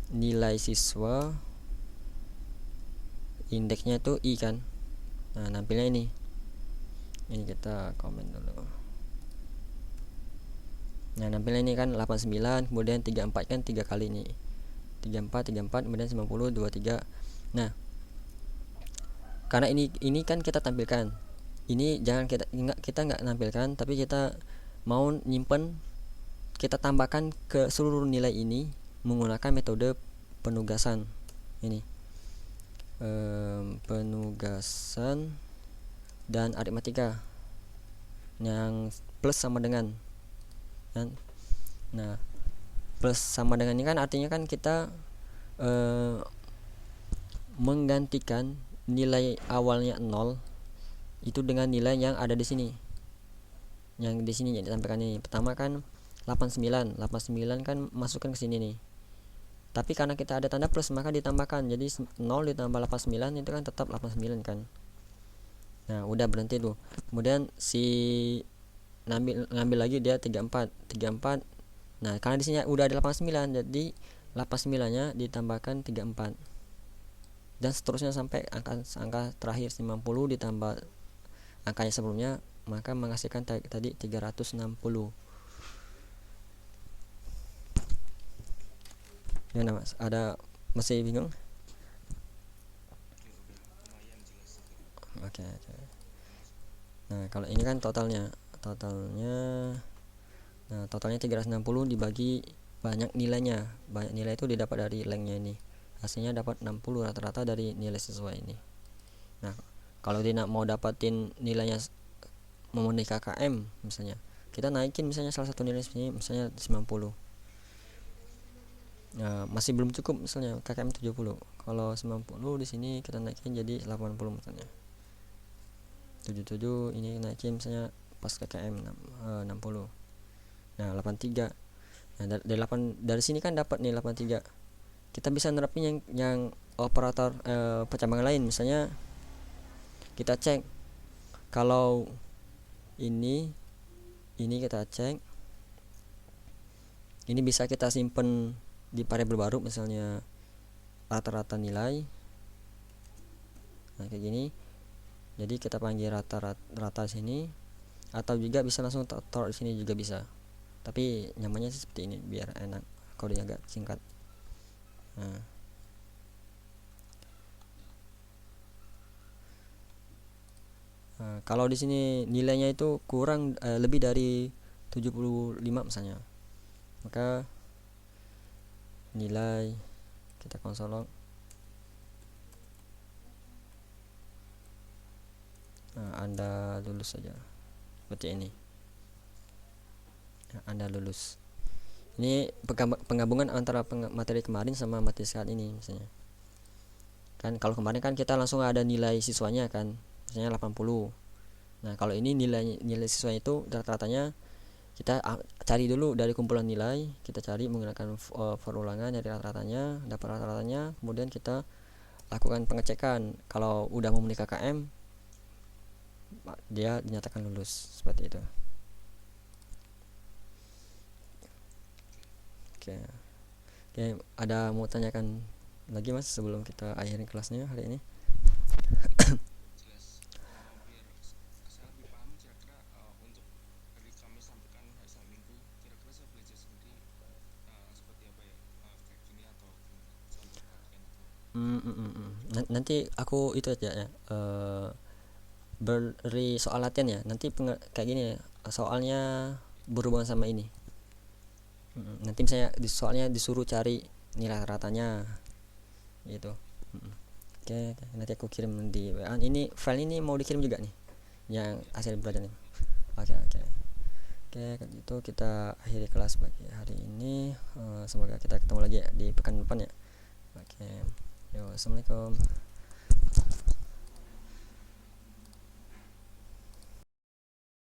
nilai siswa indeksnya itu I kan. Nah nampilnya ini kita komen dulu. Nah nampilnya ini kan 89, kemudian 34 kan 3 kali nih, 34 kemudian 90 23. Nah karena ini kan kita tampilkan, ini jangan kita nggak nampilkan, tapi kita mau nyimpen, kita tambahkan ke seluruh nilai ini menggunakan metode penugasan ini, penugasan dan aritmatika yang plus sama dengan kan. Nah plus sama dengan ini kan artinya kan kita menggantikan nilai awalnya 0 itu dengan nilai yang ada di sini, yang di sini yang ditampilkan ini. Pertama kan 89 kan masukkan ke sini nih, tapi karena kita ada tanda plus maka ditambahkan, jadi 0 ditambah 89 itu kan tetap 89 kan. Nah udah berhenti tuh, kemudian si ngambil lagi dia 34. Nah karena di sini udah ada 89, jadi 89 nya ditambahkan 34 dan seterusnya sampai angka terakhir 90 ditambah angkanya sebelumnya, maka menghasilkan tadi 360. Gimana mas, ada masih bingung? Oke. Nah kalau ini kan totalnya nah totalnya 360 dibagi banyak nilainya. Banyak nilai itu didapat dari lengnya ini, hasilnya dapat 60 rata-rata dari nilai siswa ini. Nah kalau dia mau dapatin nilainya memenuhi KKM misalnya, kita naikin misalnya salah satu nilai sini misalnya 90. Nah, masih belum cukup misalnya KKM 70. Kalau 90 di sini kita naikin jadi 80 misalnya. 77 ini naikin misalnya pas KKM 60. Nah 83. Nah dari sini kan dapat nih 83. Kita bisa nerapin yang operator percambangan lain, misalnya kita cek kalau ini kita cek ini bisa kita simpen di variabel baru, misalnya rata-rata nilai. Nah kayak gini, jadi kita panggil rata sini, atau juga bisa langsung taruh di sini juga bisa, tapi nyamannya seperti ini biar enak kodenya agak singkat. Nah, kalau di sini nilainya itu kurang lebih dari 75 misalnya, maka nilai kita konsol log, Anda lulus saja seperti ini. Anda lulus. Ini penggabungan antara materi kemarin sama materi saat ini misalnya. Kan kalau kemarin kan kita langsung ada nilai siswanya kan, misalnya 80. Nah, kalau ini nilai siswanya itu rata-ratanya kita cari dulu dari kumpulan nilai, kita cari menggunakan for ulangan dari rata-ratanya, dapat rata-ratanya, kemudian kita lakukan pengecekan. Kalau udah memenuhi KKM, dia dinyatakan lulus, seperti itu. Oke, ada mau tanyakan lagi mas sebelum kita akhiri kelasnya hari ini? Nanti aku itu aja ya, beri soal latihan ya. Nanti kayak gini ya, soalnya berhubungan sama ini. Nanti misalnya soalnya disuruh cari nilai ratanya gitu. Oke, nanti aku kirim di WA. Ini file ini mau dikirim juga nih, yang hasil belajar ini. Oke, kalau gitu kita akhiri kelas pagi hari ini. Semoga kita ketemu lagi di pekan depan ya. Oke, yo, assalamualaikum.